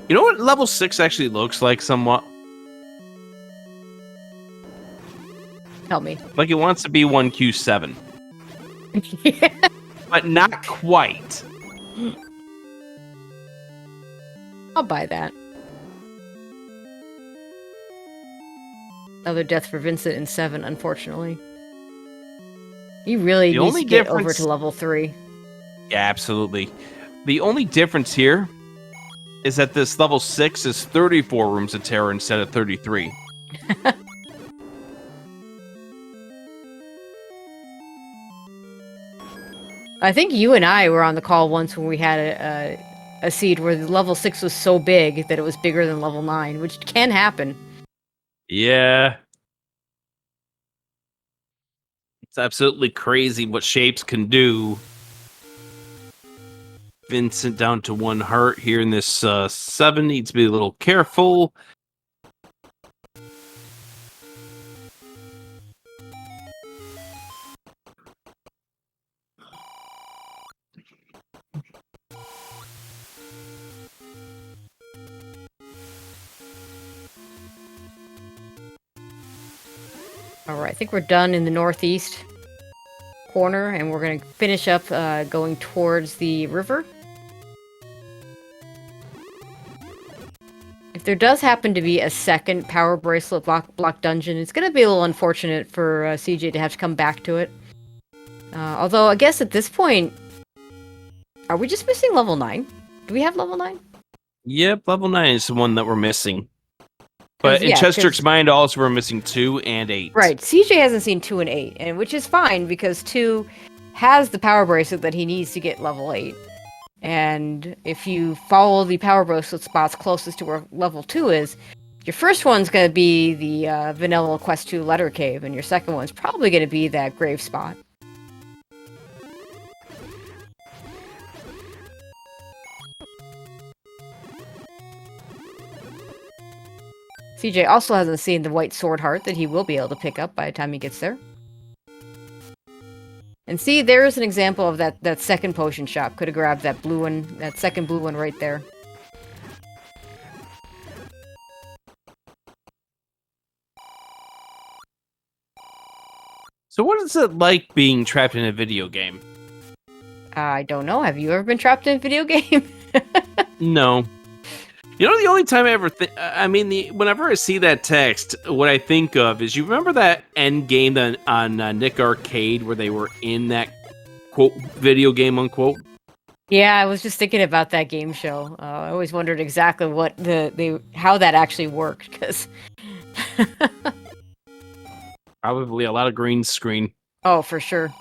A: You know what level 6 actually looks like somewhat?
B: Tell me.
A: Like it wants to be 1Q7. But not quite.
B: I'll buy that. Another death for Vincent in 7, unfortunately. He really needs to get over to level 3.
A: Yeah, absolutely. The only difference here is that this level 6 is 34 rooms of terror instead of 33.
B: I think you and I were on the call once when we had a seed where the level 6 was so big that it was bigger than level 9, which can happen.
A: Yeah. It's absolutely crazy what shapes can do. Vincent down to 1 heart here in this 7. Needs to be a little careful.
B: Alright, I think we're done in the northeast corner, and we're going to finish up going towards the river. If there does happen to be a second power bracelet block dungeon, it's going to be a little unfortunate for CJ to have to come back to it. Although, I guess at this point, are we just missing level 9? Do we have level 9?
A: Yep, level 9 is the one that we're missing. But in Chessjerk's mind, also we're missing 2 and 8.
B: Right, CJ hasn't seen 2 and 8, and which is fine because 2 has the power bracelet that he needs to get level 8. And if you follow the power bracelet spots closest to where level 2 is, your first one's going to be the vanilla Quest 2 letter cave, and your second one's probably going to be that grave spot. CJ also hasn't seen the white sword heart that he will be able to pick up by the time he gets there. And see, there's an example of that second potion shop. Could have grabbed that blue one, that second blue one right there.
A: So what is it like being trapped in a video game?
B: I don't know. Have you ever been trapped in a video game?
A: No. You know, the only time I ever whenever I see that text, what I think of is, you remember that end game on Nick Arcade where they were in that, quote, video game, unquote?
B: Yeah, I was just thinking about that game show. I always wondered exactly what how that actually worked, because...
A: Probably a lot of green screen.
B: Oh, for sure.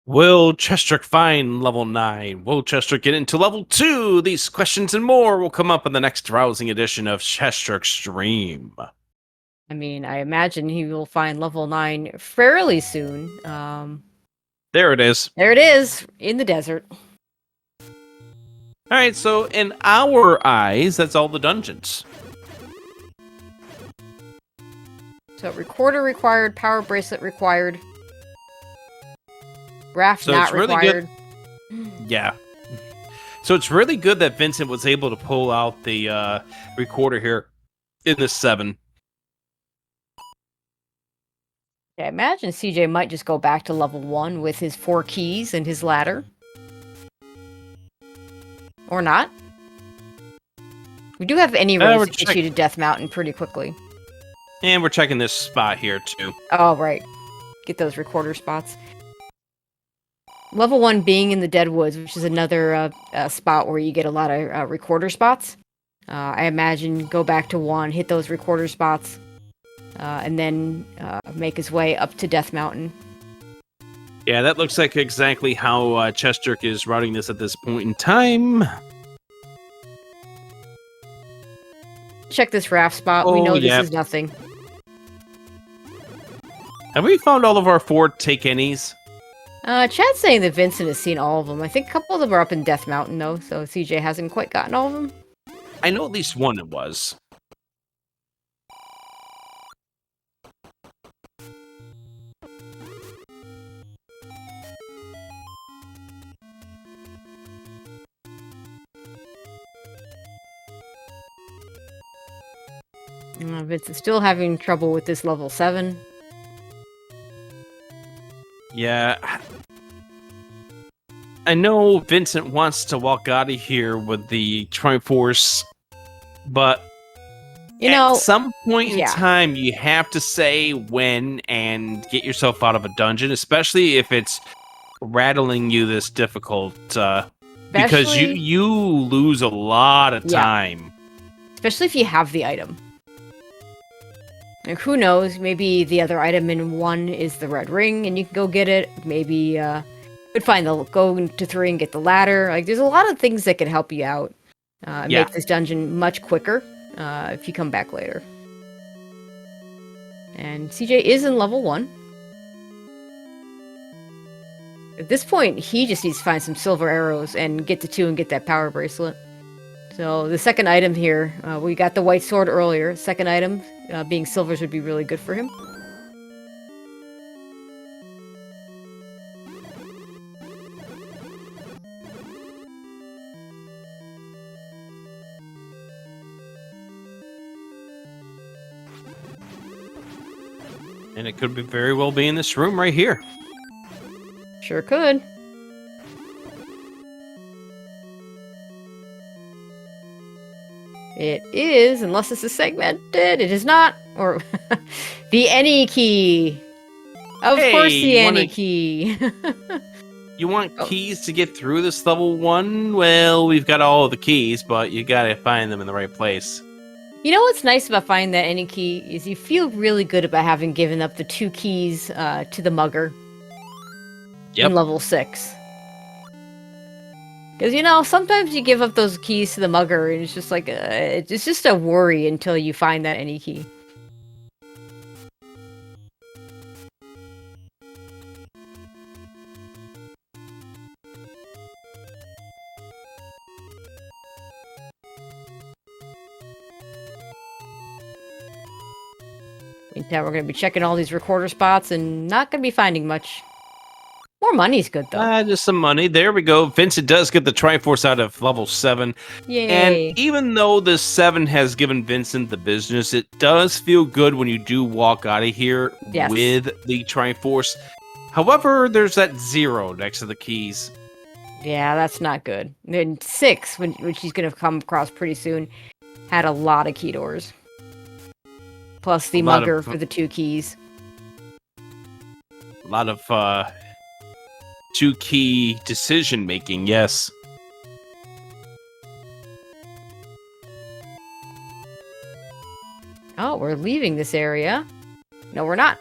A: Will Chessjerk find level 9? Will Chessjerk get into level 2? These questions and more will come up in the next rousing edition of Chessjerk Stream.
B: I mean, I imagine he will find level 9 fairly soon.
A: There it is.
B: There it is, in the desert.
A: Alright, so in our eyes, that's all the dungeons.
B: So, recorder required, power bracelet required. Raft
A: So
B: not
A: it's really
B: required.
A: Yeah. So it's really good that Vincent was able to pull out the recorder here in this 7.
B: Yeah, I imagine CJ might just go back to level 1 with his 4 keys and his ladder. Or not. We do have any roads to get you to Death Mountain pretty quickly.
A: And we're checking this spot here, too.
B: Oh, right. Get those recorder spots. Level 1 being in the Dead Woods, which is another spot where you get a lot of recorder spots. I imagine go back to 1, hit those recorder spots, and then make his way up to Death Mountain.
A: Yeah, that looks like exactly how Chessjerk is routing this at this point in time.
B: Check this raft spot. We know this is nothing.
A: Have we found all of our 4 take-any's?
B: Chad's saying that Vincent has seen all of them. I think a couple of them are up in Death Mountain, though, so CJ hasn't quite gotten all of them.
A: I know at least one it was.
B: Vince is still having trouble with this level 7.
A: Yeah. I know Vincent wants to walk out of here with the Triforce, but
B: You
A: at
B: know,
A: some point in
B: yeah.
A: time, you have to say when and get yourself out of a dungeon, especially if it's rattling you this difficult, because
B: Especially,
A: you lose a lot of
B: yeah.
A: time.
B: Especially if you have the item. Like, who knows? Maybe the other item in 1 is the red ring, and you can go get it. Maybe you could go into 3 and get the ladder. Like, there's a lot of things that can help you out.
A: Yeah.
B: Make this dungeon much quicker if you come back later. And CJ is in level 1. At this point, he just needs to find some silver arrows and get to 2 and get that power bracelet. So the second item here, we got the white sword earlier. Second item, being silvers, would be really good for him.
A: And it could be very well be in this room right here.
B: Sure could. It is, unless this is segmented. It is not. Or the any key. Of course, the any key.
A: You want keys to get through this level 1? Well, we've got all of the keys, but you gotta find them in the right place.
B: You know what's nice about finding that any key is you feel really good about having given up the 2 keys to the mugger in level 6. Because, you know, sometimes you give up those keys to the mugger, and it's just like, it's just a worry until you find that any key. Meantime, we're going to be checking all these recorder spots and not going to be finding much. More money's good, though.
A: Just some money. There we go. Vincent does get the Triforce out of level 7.
B: Yay.
A: And even though this 7 has given Vincent the business, it does feel good when you do walk out of here with the Triforce. However, there's that 0 next to the keys.
B: Yeah, that's not good. Then 6, which he's going to come across pretty soon, had a lot of key doors. Plus the mugger for the 2 keys.
A: A lot of 2-key decision making, yes.
B: Oh, we're leaving this area. No, we're not.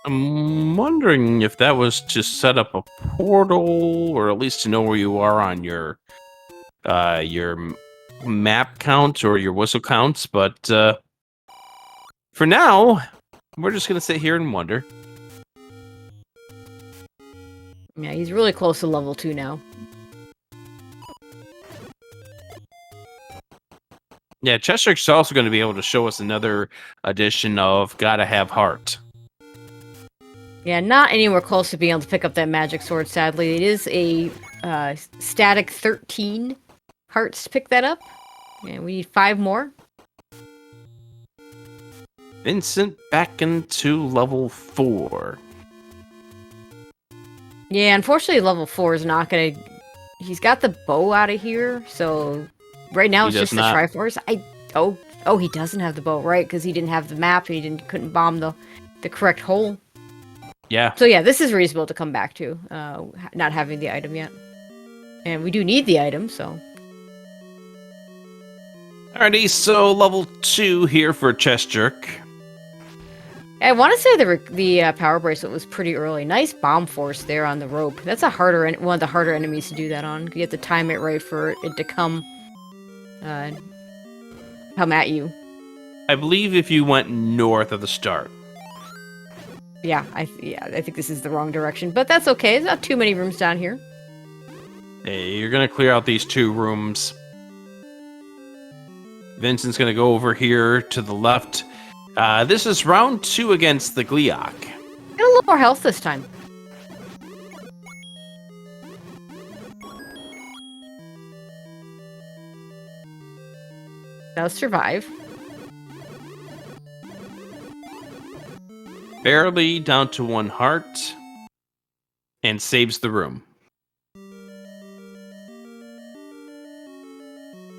A: I'm wondering if that was to set up a portal, or at least to know where you are on your map count or your whistle counts, but for now, we're just gonna sit here and wonder.
B: Yeah, he's really close to level 2 now.
A: Yeah, chessjerk's also going to be able to show us another edition of Gotta Have Heart.
B: Yeah, not anywhere close to being able to pick up that magic sword, sadly. It is a static 13 hearts to pick that up. And we need 5 more.
A: Vincent back into level 4.
B: Yeah, unfortunately, level 4 is not going to... He's got the bow out of here, so... Right now, it's just the Triforce. Oh, he doesn't have the bow, right? Because he didn't have the map, and he couldn't bomb the correct hole.
A: Yeah.
B: So yeah, this is reasonable to come back to, not having the item yet. And we do need the item, so...
A: Alrighty, so level 2 here for chessjerk.
B: I want to say the power bracelet was pretty early. Nice bomb force there on the rope. That's one of the harder enemies to do that on. You have to time it right for it to come at you.
A: I believe if you went north of the start.
B: Yeah, I think this is the wrong direction, but that's okay. There's not too many rooms down here.
A: Hey, you're gonna clear out these 2 rooms. Vincent's gonna go over here to the left. This is round 2 against the Gliok.
B: Get a little more health this time. Does survive.
A: Barely down to 1 heart. And saves the room.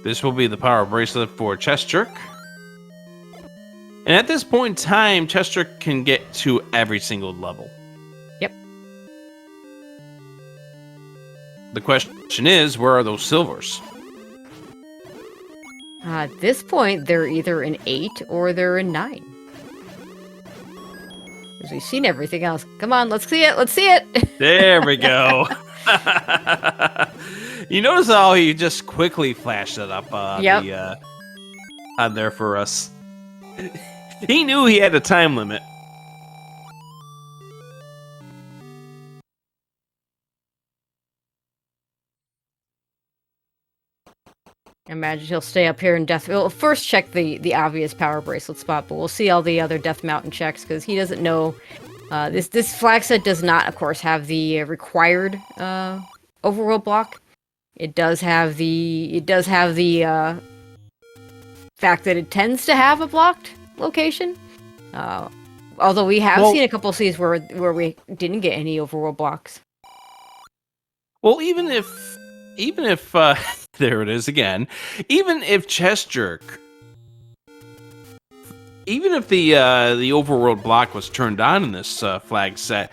A: This will be the power bracelet for chessjerk. And at this point in time, chessjerk can get to every single level.
B: Yep.
A: The question is, where are those silvers?
B: At this point, they're either an 8 or they're a 9. Because we've seen everything else. Come on, let's see it. Let's see it.
A: There we go. You notice how he just quickly flashed it up on there for us. He knew he had a time limit.
B: I imagine he'll stay up here in Death. We'll first check the obvious power bracelet spot, but we'll see all the other Death Mountain checks because he doesn't know. This flag set does not, of course, have the required overworld block. It does have the fact that it tends to have a blocked location. Although we have seen a couple of seas where we didn't get any overworld blocks.
A: Well, even if there it is again. Even if chessjerk, even if the overworld block was turned on in this flag set,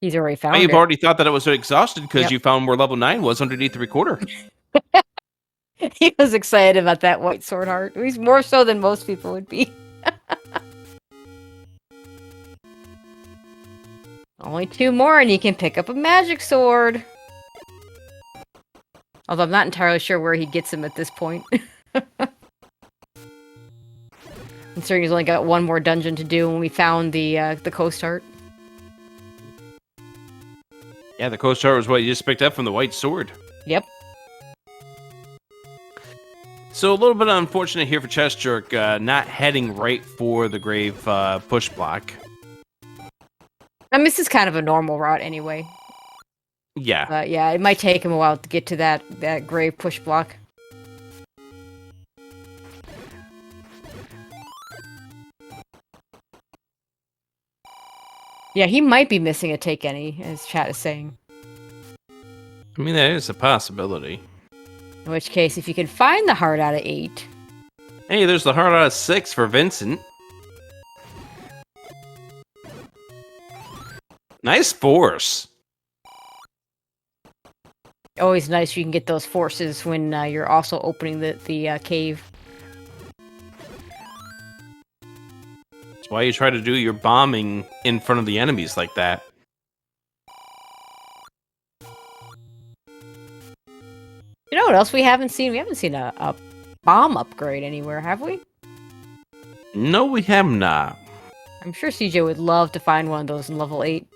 B: he's already found it.
A: You've already thought that it was exhausted because you found where level 9 was underneath the recorder.
B: He was excited about that white sword heart. He's more so than most people would be. Only 2 more and he can pick up a magic sword. Although I'm not entirely sure where he gets him at this point. Considering he's only got 1 more dungeon to do when we found the coast heart.
A: Yeah, the coast heart was what you just picked up from the white sword.
B: Yep.
A: So a little bit unfortunate here for chessjerk, not heading right for the grave push block.
B: I mean, this is kind of a normal route anyway.
A: Yeah.
B: But yeah, it might take him a while to get to that grave push block. Yeah, he might be missing a take any, as chat is saying.
A: I mean, that is a possibility.
B: In which case, if you can find the heart out of 8...
A: Hey, there's the heart out of 6 for Vincent. Nice force.
B: Always nice you can get those forces when you're also opening the cave.
A: That's why you try to do your bombing in front of the enemies like that.
B: You know what else we haven't seen? We haven't seen a bomb upgrade anywhere, have we?
A: No, we have not.
B: I'm sure CJ would love to find one of those in level 8.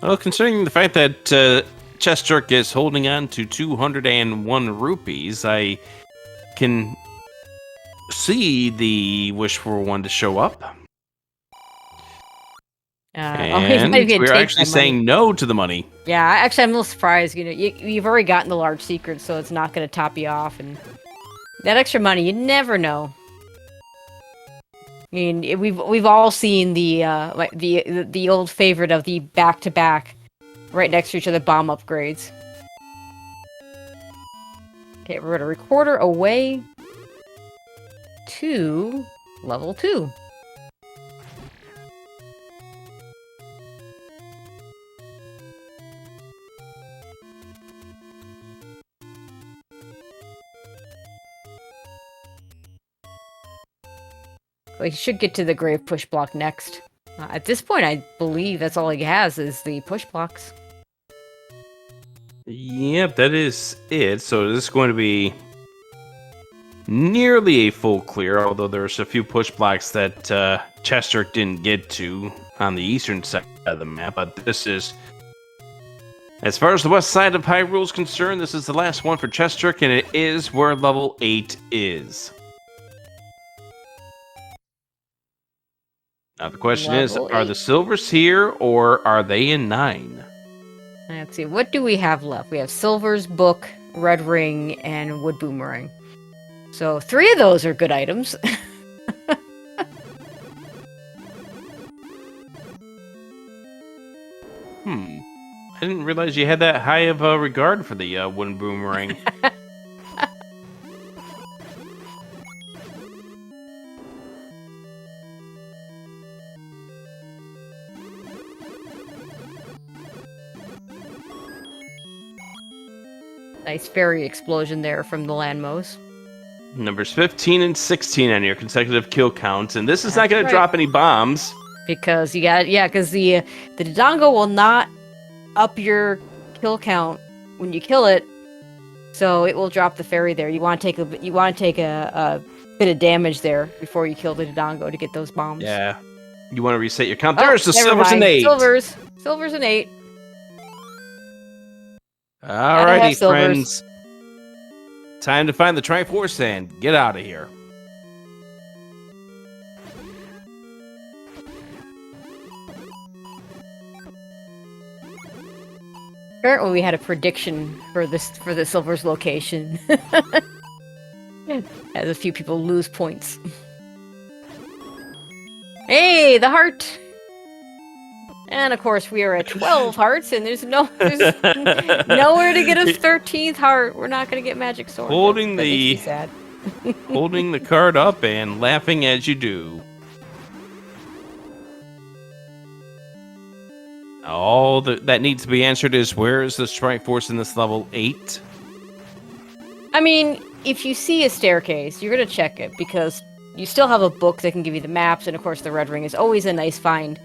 A: Well, considering the fact that chessjerk is holding on to 201 rupees, I can see the wish for one to show up. And we're actually saying no to the money.
B: Yeah, actually, I'm a little surprised. You know, you've already gotten the large secret, so it's not going to top you off. And that extra money, you never know. I mean, we've all seen the old favorite of the back-to-back, right next to each other bomb upgrades. Okay, we're gonna recorder away to level 2. Well, he should get to the grave push block next. At this point, I believe that's all he has is the push blocks.
A: Yep, that is it. So this is going to be nearly a full clear, although there's a few push blocks that chessjerk didn't get to on the eastern side of the map. But this is, as far as the west side of Hyrule is concerned, this is the last one for chessjerk, and it is where level 8 is. Now the question is, are the silvers here, or are they in 9?
B: Let's see, what do we have left? We have Silver's book, red ring, and wood boomerang. So 3 of those are good items.
A: I didn't realize you had that high of a regard for the wooden boomerang.
B: Nice fairy explosion there from the Landmos.
A: Numbers 15 and 16 on your consecutive kill counts, and this is not
B: That's
A: going to drop any bombs.
B: Because because the Dodongo will not up your kill count when you kill it, so it will drop the fairy there. You want to take a bit of damage there before you kill the Dodongo to get those bombs.
A: Yeah, you want to reset your count.
B: Oh,
A: There's the
B: never
A: silvers
B: mind.
A: and 8.
B: Silvers and 8.
A: Alrighty, friends. Time to find the Triforce and get out of here.
B: Apparently, we had a prediction for the silver's location. As a few people lose points. Hey, the heart! And of course, we are at 12 hearts, and there's nowhere to get a 13th heart. We're not going to get magic sword.
A: Holding
B: that makes me sad.
A: Holding the card up and laughing as you do. All that needs to be answered is, where is the Strike Force in this level 8?
B: I mean, if you see a staircase, you're going to check it, because you still have a book that can give you the maps, and of course the red ring is always a nice find.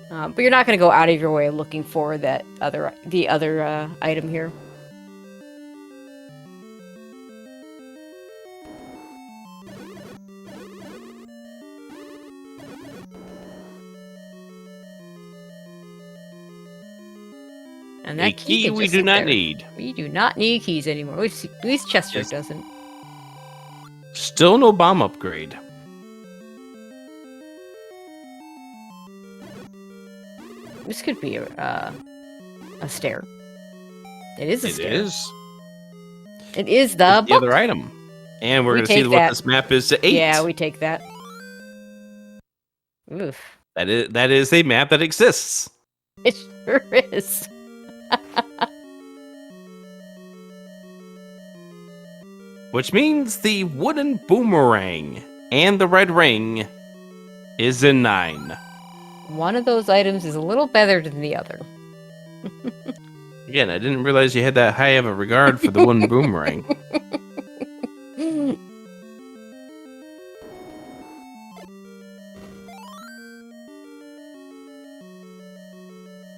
B: But you're not going to go out of your way looking for the other item here. And that
A: a key we do not need.
B: We do not need keys anymore. At least chessjerk doesn't.
A: Still no bomb upgrade.
B: This could be a stair. It is a stair.
A: It is.
B: It is the book.
A: other item. And we're going to see what this map is to 8.
B: Yeah, we take that. Oof.
A: That is a map that exists.
B: It sure is.
A: Which means the wooden boomerang and the red ring is in 9.
B: One of those items is a little better than the other.
A: Again, I didn't realize you had that high of a regard for the wooden boomerang.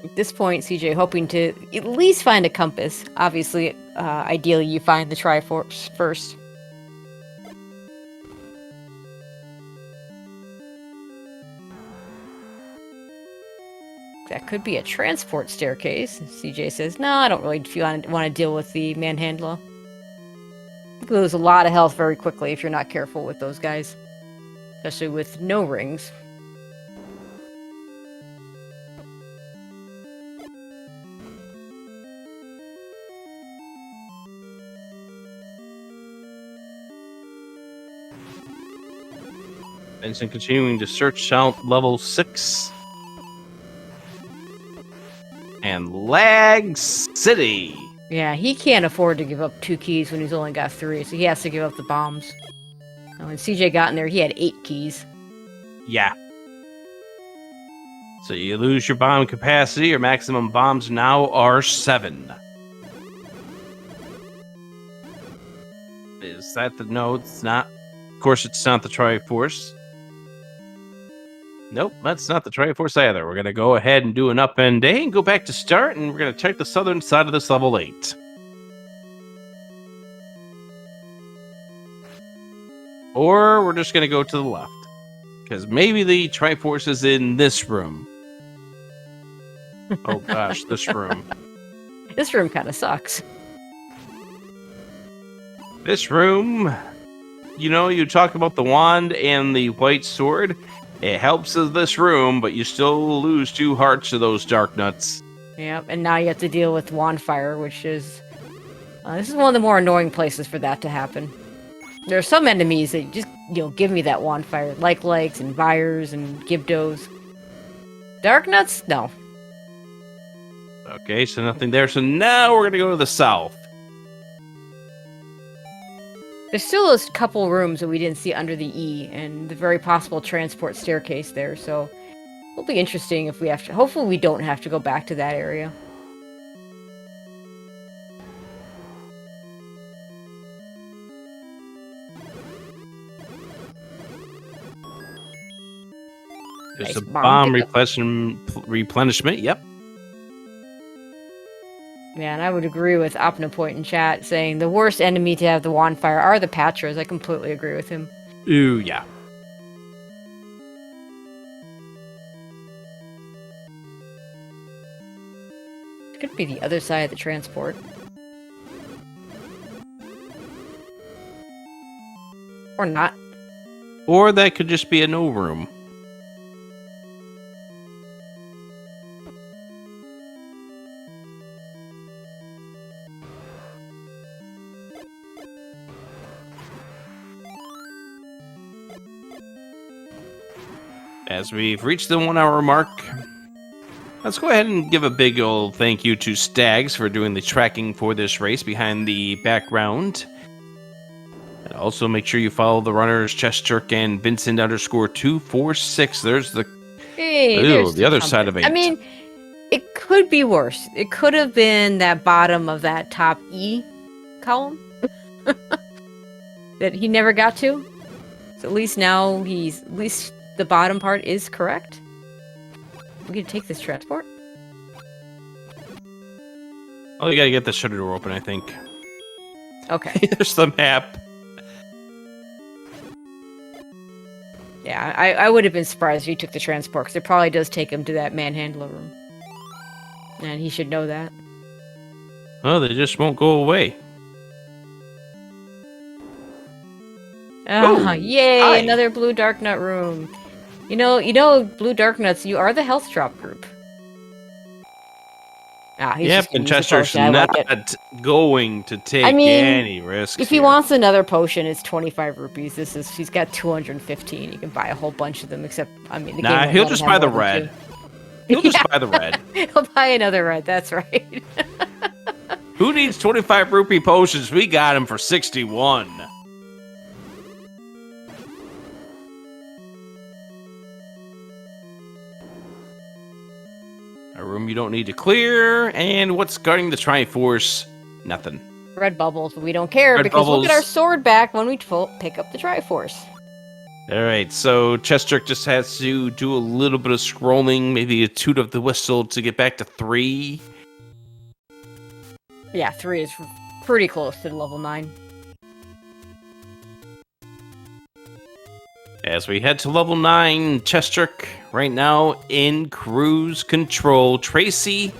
B: At this point, CJ hoping to at least find a compass. Obviously, ideally you find the Triforce first. That could be a transport staircase. CJ says, no, I don't really want to deal with the manhandler. You lose a lot of health very quickly if you're not careful with those guys. Especially with no rings.
A: Benson continuing to search out level 6. And Lag City.
B: Yeah, he can't afford to give up 2 keys when he's only got 3, so he has to give up the bombs. When CJ got in there, he had 8 keys.
A: Yeah. So you lose your bomb capacity. Your maximum bombs now are 7. Is that the... No, it's not. Of course, it's not the Triforce. Nope, that's not the Triforce either. We're going to go ahead and do an up and day and go back to start, and we're going to check the southern side of this level 8. Or we're just going to go to the left. Because maybe the Triforce is in this room. Oh gosh, this room.
B: This room kind of sucks.
A: This room, you know, you talk about the wand and the white sword. It helps in this room, but you still lose 2 hearts to those dark nuts.
B: Yep, and now you have to deal with wand fire, which is This is one of the more annoying places for that to happen. There are some enemies that just, give me that wand fire. Like Legs and Vires and Gibdos. Dark Nuts? No.
A: Okay, so nothing there. So now we're going to go to the south.
B: There's still a couple rooms that we didn't see under the E, and the very possible transport staircase there, so it'll be interesting if we have to. Hopefully we don't have to go back to that area.
A: There's
B: Nice
A: a
B: bomb
A: bomb replenishment. Yep.
B: Yeah, and I would agree with Opnapoint in chat saying the worst enemy to have the wand fire are the Patras. I completely agree with him.
A: Ooh, yeah.
B: It could be the other side of the transport. Or not.
A: Or that could just be a no room. As we've reached the 1 hour mark, let's go ahead and give a big old thank you to Stags for doing the tracking for this race behind the background. And also make sure you follow the runners, chessjerk and Vincent_246. There's the the other side of 8.
B: I mean, it could be worse. It could have been that bottom of that top E column that he never got to. So at least now at least the bottom part is correct. We can take this transport.
A: Oh, you gotta get the shutter door open, I think.
B: Okay.
A: There's the map.
B: Yeah, I would have been surprised if he took the transport, because it probably does take him to that manhandler room. And he should know that.
A: Oh, they just won't go away.
B: Ah, yay!
A: Hi.
B: Another blue dark nut room. You know, blue dark nuts. You are the health drop group. Ah, he's
A: Yep,
B: just gonna
A: and
B: use a
A: Chester's
B: potion. I like
A: not
B: it.
A: going to take any risks.
B: If he wants another potion, it's 25 rupees. He's got 215. You can buy a whole bunch of them. Except, I mean, the game won't
A: he'll
B: let
A: just
B: him have
A: buy the
B: more than
A: red.
B: two.
A: He'll just buy the red.
B: He'll buy another red. That's right.
A: Who needs 25 rupee potions? We got him for 61. A room you don't need to clear, and what's guarding the Triforce? Nothing.
B: Red bubbles, but we don't care
A: Red
B: because we'll get our
A: bubbles.
B: sword back when we pick up the Triforce.
A: All right, so chessjerk just has to do a little bit of scrolling, maybe a toot of the whistle to get back to 3.
B: Yeah, 3 is pretty close to level 9.
A: As we head to level 9, chessjerk right now in cruise control. Tracy,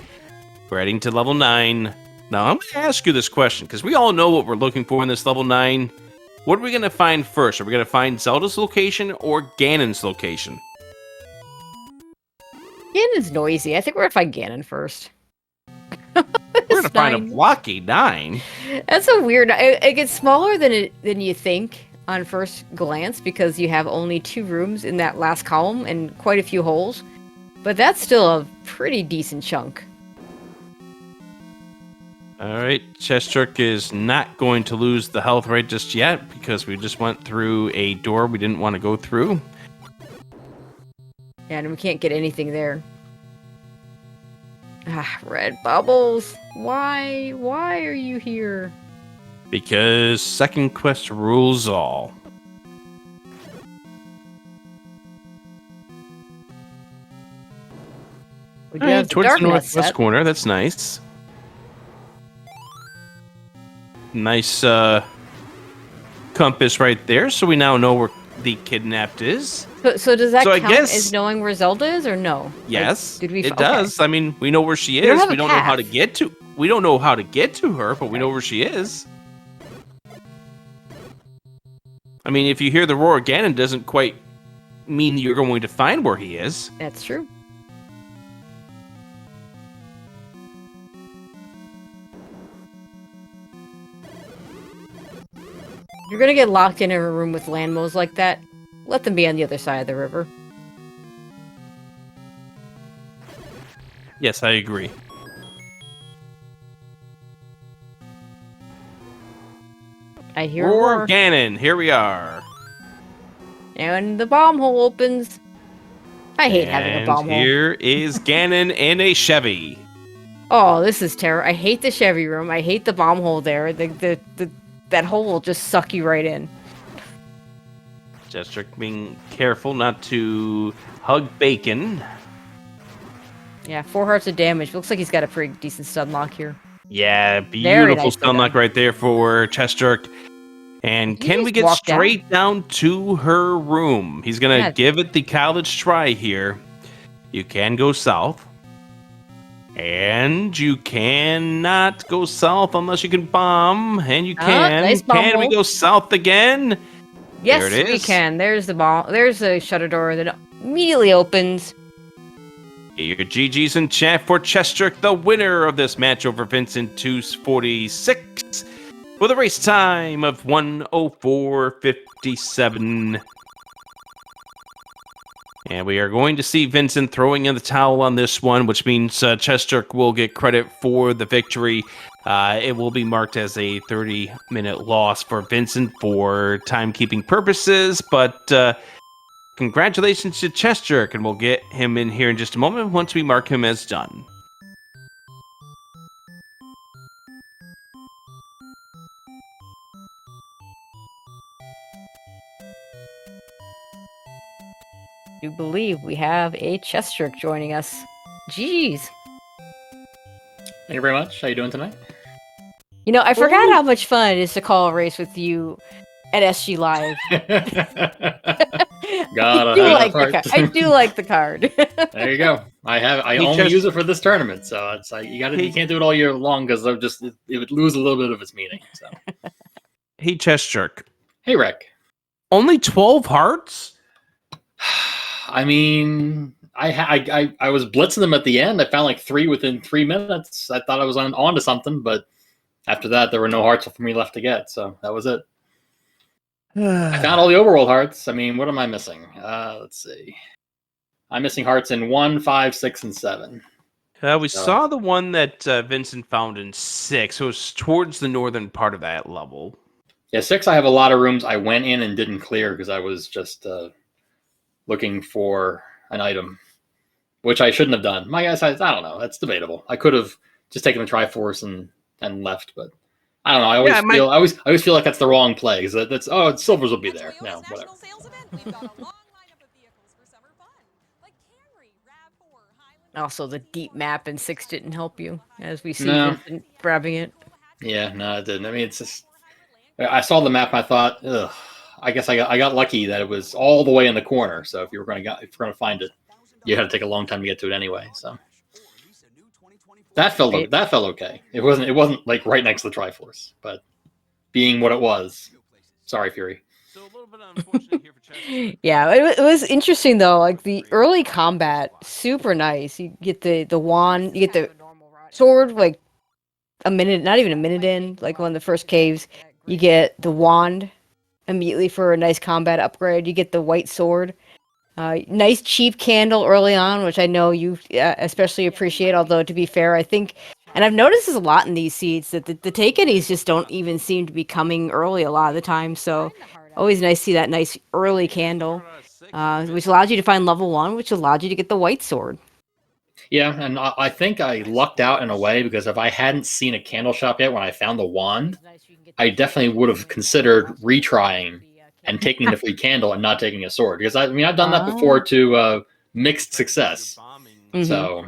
A: we're heading to level 9. Now, I'm going to ask you this question, because we all know what we're looking for in this level 9. What are we going to find first? Are we going to find Zelda's location or Ganon's location?
B: Ganon's noisy. I think we're going to find Ganon first.
A: We're going to find a blocky 9.
B: That's a weird... It gets smaller than you think on first glance, because you have only 2 rooms in that last column and quite a few holes. But that's still a pretty decent chunk.
A: Alright, chessjerk is not going to lose the health right just yet, because we just went through a door we didn't want to go through.
B: Yeah, and we can't get anything there. Ah, red bubbles. Why? Why are you here?
A: Because second quest rules all.
B: We do
A: Alright,
B: have the
A: towards the
B: Dark Nut
A: northwest
B: set.
A: corner, that's nice. Nice compass right there, so we now know where the kidnapped is.
B: So does that
A: I
B: count
A: guess-
B: as knowing where Zelda is, or no?
A: Yes,
B: Like, did we?
A: it
B: Okay.
A: does. I mean, we know where she
B: don't
A: is.
B: have
A: We
B: a
A: don't know how to
B: path.
A: get to. We don't know how to get to her, but we know where she is. I mean, if you hear the roar of Ganon, doesn't quite mean you're going to find where he is.
B: That's true. If you're gonna get locked in a room with landmos like that, let them be on the other side of the river.
A: Yes, I agree.
B: I hear a roar.
A: Ganon, here we are.
B: And the bomb hole opens. I hate having a bomb hole.
A: Here is Ganon in a Chevy.
B: Oh, this is terrible. I hate the Chevy room. I hate the bomb hole there. That hole will just suck you right in.
A: Chessjerk being careful not to hug bacon.
B: Yeah, 4 hearts of damage. Looks like he's got a pretty decent stun lock here.
A: Yeah, beautiful
B: nice
A: stun lock right there for Chessjerk. And can we get straight down to her room? He's going to give it the college try here. You can go south. And you cannot go south unless you can bomb. And you can.
B: Nice bomb
A: can
B: hole.
A: we go south again?
B: Yes,
A: there it is.
B: We can. There's the bomb. There's a shutter door that immediately opens.
A: Your GG's in chat for Chessjerk, the winner of this match over Vincent 246, with a race time of 1:04:57. And we are going to see Vincent throwing in the towel on this one, which means Chessjerk will get credit for the victory. It will be marked as a 30-minute loss for Vincent for timekeeping purposes, but congratulations to Chessjerk, and we'll get him in here in just a moment once we mark him as done.
B: I do believe we have a Chessjerk joining us. Jeez.
C: Thank you very much. How you doing tonight?
B: You know, I forgot how much fun it is to call a race with you at SG Live. I do like the card.
C: There you go. I only use it for this tournament, so it's like you can't do it all year long because it would lose a little bit of its meaning. So.
A: Hey, Chessjerk.
C: Hey, Rick.
A: Only 12 hearts?
C: I mean, I was blitzing them at the end. I found like 3 within 3 minutes. I thought I was on to something, but after that, there were no hearts for me left to get, so that was it. I found all the overworld hearts. I mean, what am I missing? Let's see. I'm missing hearts in 1, 5, 6, and 7.
A: We saw the one that Vincent found in 6. It was towards the northern part of that level.
C: Yeah, 6, I have a lot of rooms I went in and didn't clear because I was just looking for an item, which I shouldn't have done. My guys, I don't know. That's debatable. I could have just taken the Triforce and left, but I don't know. I always feel like that's the wrong play. Because silvers will be there. No, whatever.
B: Also, the deep map in 6 didn't help you, as we see Vincent grabbing it.
C: Yeah, no, it didn't. I mean, it's just I saw the map and I thought, ugh. I guess I got lucky that it was all the way in the corner. So if you're going to find it, you had to take a long time to get to it anyway. So that felt okay. It wasn't like right next to the Triforce, but being what it was. Sorry, Fury.
A: So a little bit unfortunate here for Chessjerk.
B: Yeah, it was interesting though. Like the early combat, super nice. You get the wand, you get the sword like not even a minute in, like one of the first caves. You get the wand immediately for a nice combat upgrade. You get the white sword. Nice cheap candle early on, which I know you especially appreciate, although to be fair, I think, and I've noticed this a lot in these seeds, that the take-ins just don't even seem to be coming early a lot of the time, so always nice to see that nice early candle, which allowed you to find level 1, which allowed you to get the white sword.
C: Yeah, and I think I lucked out in a way, because if I hadn't seen a candle shop yet when I found the wand, I definitely would have considered retrying and taking the free candle and not taking a sword. Because I've done that before to mixed success.
B: Mm-hmm.
C: So,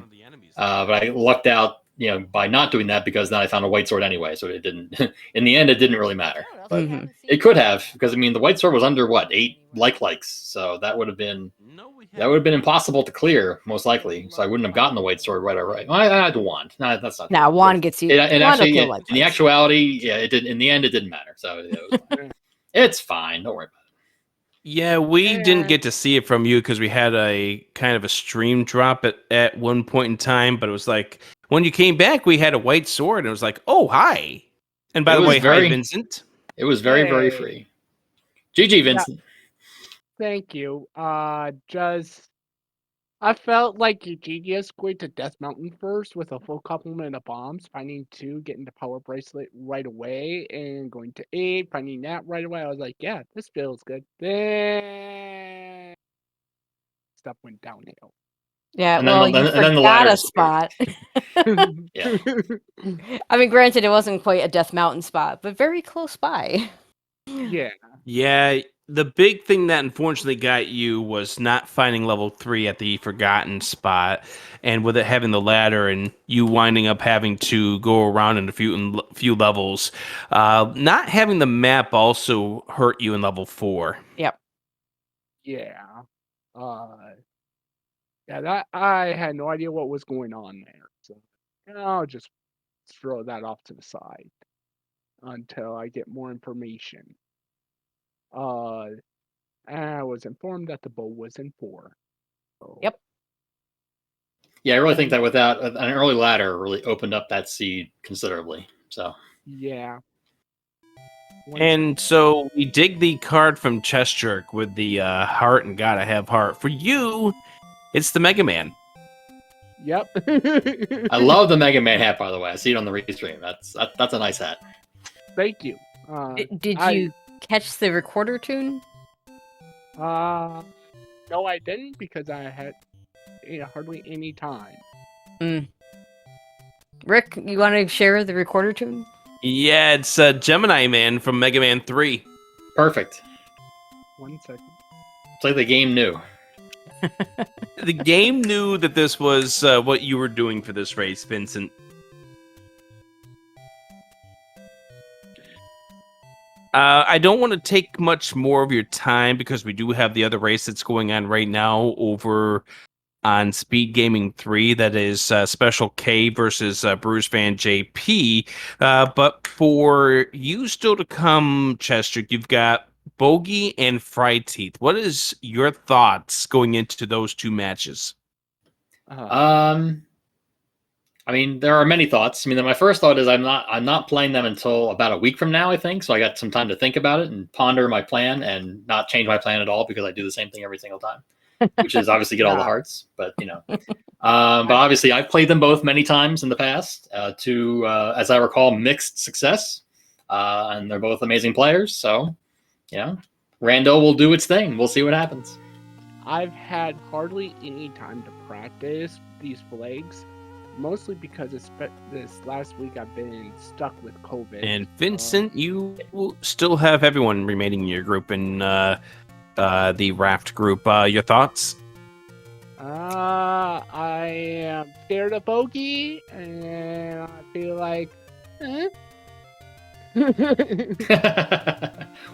C: but I lucked out, by not doing that, because then I found a white sword anyway. So it didn't. In the end, it didn't really matter. But it could have, because the white sword was under 8 likes. So that would have been impossible to clear, most likely. So I wouldn't have gotten the white sword right away. Well, I had the wand. No, that's not.
B: Nah, wand gets you.
C: And actually, in the actuality, it did. In the end, it didn't matter. So it's fine. Don't worry about it.
A: Yeah, we didn't get to see it from you because we had a kind of a stream drop at one point in time. But it was like when you came back, we had a white sword, and it was like, oh, hi. And by the way, hi, Vincent.
C: It was very, very free. GG, Vincent.
D: Thank you. I felt like your genius going to Death Mountain first with a full complement of bombs, finding 2, getting the power bracelet right away, and going to 8, finding that right away. I was like, yeah, this feels good. Then stuff went downhill.
B: Yeah,
C: And
B: well,
C: then
B: you
C: the
B: forgot
C: ladder
B: a spot.
C: Yeah.
B: I mean, granted, it wasn't quite a Death Mountain spot, but very close by.
D: Yeah.
A: Yeah, the big thing that unfortunately got you was not finding level 3 at the forgotten spot, and with it having the ladder and you winding up having to go around in a few levels. Not having the map also hurt you in level 4.
B: Yep.
D: Yeah. Yeah, that I had no idea what was going on there. So I'll just throw that off to the side until I get more information. And I was informed that the bow was in 4. So,
B: Yep.
C: Yeah, I really think that without an early ladder really opened up that seed considerably. So
D: yeah.
A: And so we dig the card from chessjerk with the heart and gotta have heart. For you, it's the Mega Man.
D: Yep.
C: I love the Mega Man hat, by the way. I see it on the restream. That's a nice hat.
D: Thank you.
B: Did you catch the recorder tune?
D: No, I didn't because I had hardly any time.
B: Rick, you want to share the recorder tune?
A: Yeah, it's Gemini Man from Mega Man 3.
C: Perfect.
D: 1 second.
C: It's like the game knew.
A: The game knew that this was what you were doing for this race, Vincent. I don't want to take much more of your time because we do have the other race that's going on right now over on Speedgaming 3. That is Special K versus Bruce Van JP. But for you still to come, Chester, you've got Bogey and Fried Teeth. What is your thoughts going into those 2 matches?
C: I mean, there are many thoughts. I mean, my first thought is I'm not playing them until about a week from now, I think. So I got some time to think about it and ponder my plan and not change my plan at all because I do the same thing every single time, which is obviously get all the hearts. But but obviously I've played them both many times in the past to, as I recall, mixed success, and they're both amazing players. So Rando will do its thing. We'll see what happens.
D: I've had hardly any time to practice these flags. Mostly because this last week I've been stuck with COVID.
A: And Vincent, you still have everyone remaining in your group in the raft group. Your thoughts?
D: I am scared of Bogey, and I feel like,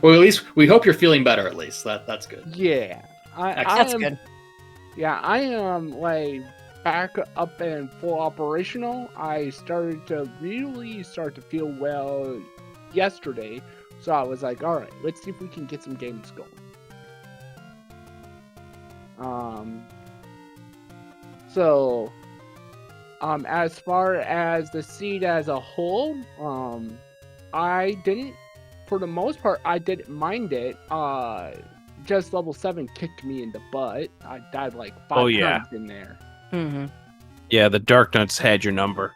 C: Well, at least we hope you're feeling better. At least that's good.
D: Yeah,
B: That's good.
D: Yeah, I am like back up and full operational. I started to really feel well yesterday, so I was like, all right, let's see if we can get some games going. So as far as the seed as a whole, I didn't, for the most part, I didn't mind it. Just level 7 kicked me in the butt. I died like 5 times in there.
B: Mm-hmm.
A: Yeah, the Dark Nuts had your number.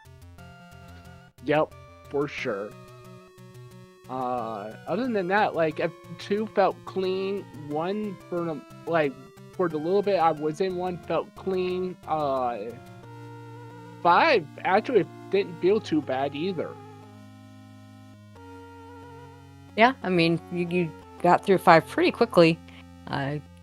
D: Yep, for sure. Other than that, like, 2 felt clean. 1 for the little bit I was in, 1 felt clean. 5 actually didn't feel too bad either.
B: Yeah, I mean, you got through 5 pretty quickly.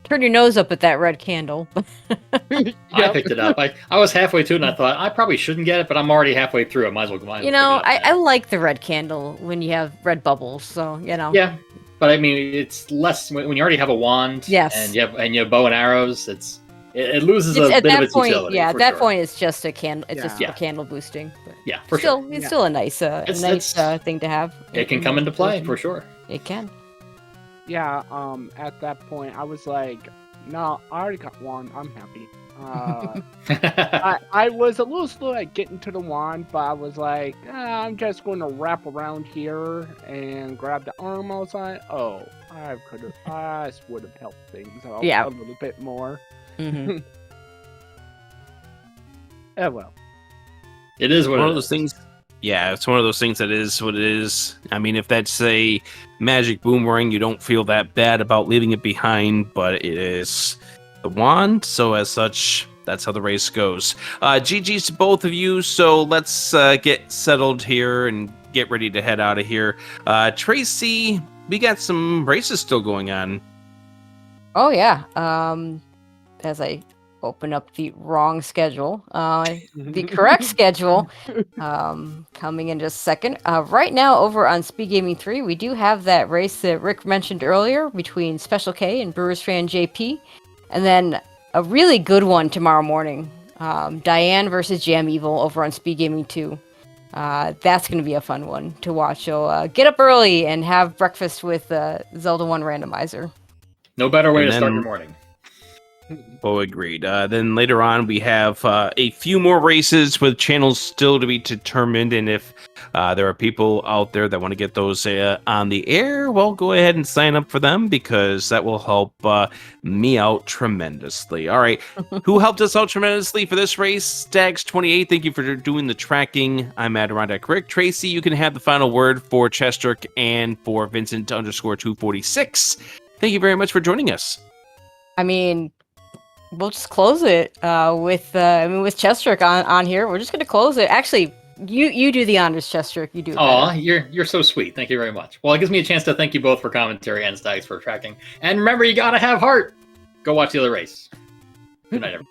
B: Turn your nose up at that red candle.
C: I picked it up. I was halfway through, and I thought I probably shouldn't get it, but I'm already halfway through. I might as well.
B: I like the red candle when you have red bubbles. So
C: Yeah, but I mean, it's less when you already have a wand.
B: Yes.
C: And you have bow and arrows. It loses a bit of its utility.
B: Yeah, at that
C: sure.
B: point, it's just a candle. It's just
C: Yeah.
B: a candle boosting. But
C: Yeah, for
B: still,
C: sure.
B: it's still a nice, thing to have.
C: It can come into play for sure.
B: It can.
D: Yeah, at that point, I was like, no, I already got 1. I'm happy. I was a little slow at getting to the wand, but I was like, I'm just going to wrap around here and grab the arm outside. Oh, I would have helped things out
B: Yeah.
D: a little bit more.
B: Mhm.
D: Well.
C: It is what
A: One
C: it
A: of those
C: is.
A: things. Yeah, it's one of those things that is what it is. I mean, if that's a magic boomerang, you don't feel that bad about leaving it behind, but it is the wand, so as such, that's how the race goes. GG's to both of you, so let's get settled here and get ready to head out of here. Tracy, we got some races still going on.
B: Oh yeah. As I open up the wrong schedule, the correct schedule, coming in just a second. Right now, over on Speedgaming 3, we do have that race that Rick mentioned earlier between Special K and Brewers fan JP, and then a really good one tomorrow morning, Diane versus Jam Evil over on Speedgaming 2. That's going to be a fun one to watch. So get up early and have breakfast with Zelda 1 Randomizer.
C: No better way
A: And
C: to start
A: then-
C: your morning.
A: Oh, agreed. Then later on, we have a few more races with channels still to be determined. And if there are people out there that want to get those on the air, well, go ahead and sign up for them because that will help me out tremendously. All right. Who helped us out tremendously for this race? Stags28, thank you for doing the tracking. I'm Adirondack Rick. Tracy, you can have the final word for chessjerk and for Vincent_246. Thank you very much for joining us.
B: I mean, we'll just close it with chessjerk on here. We're just gonna close it. Actually, you do the honors, chessjerk. You do it
C: Aw,
B: better.
C: you're so sweet. Thank you very much. Well, it gives me a chance to thank you both for commentary and Stags for tracking. And remember, you gotta have heart. Go watch the other race. Good night, everyone.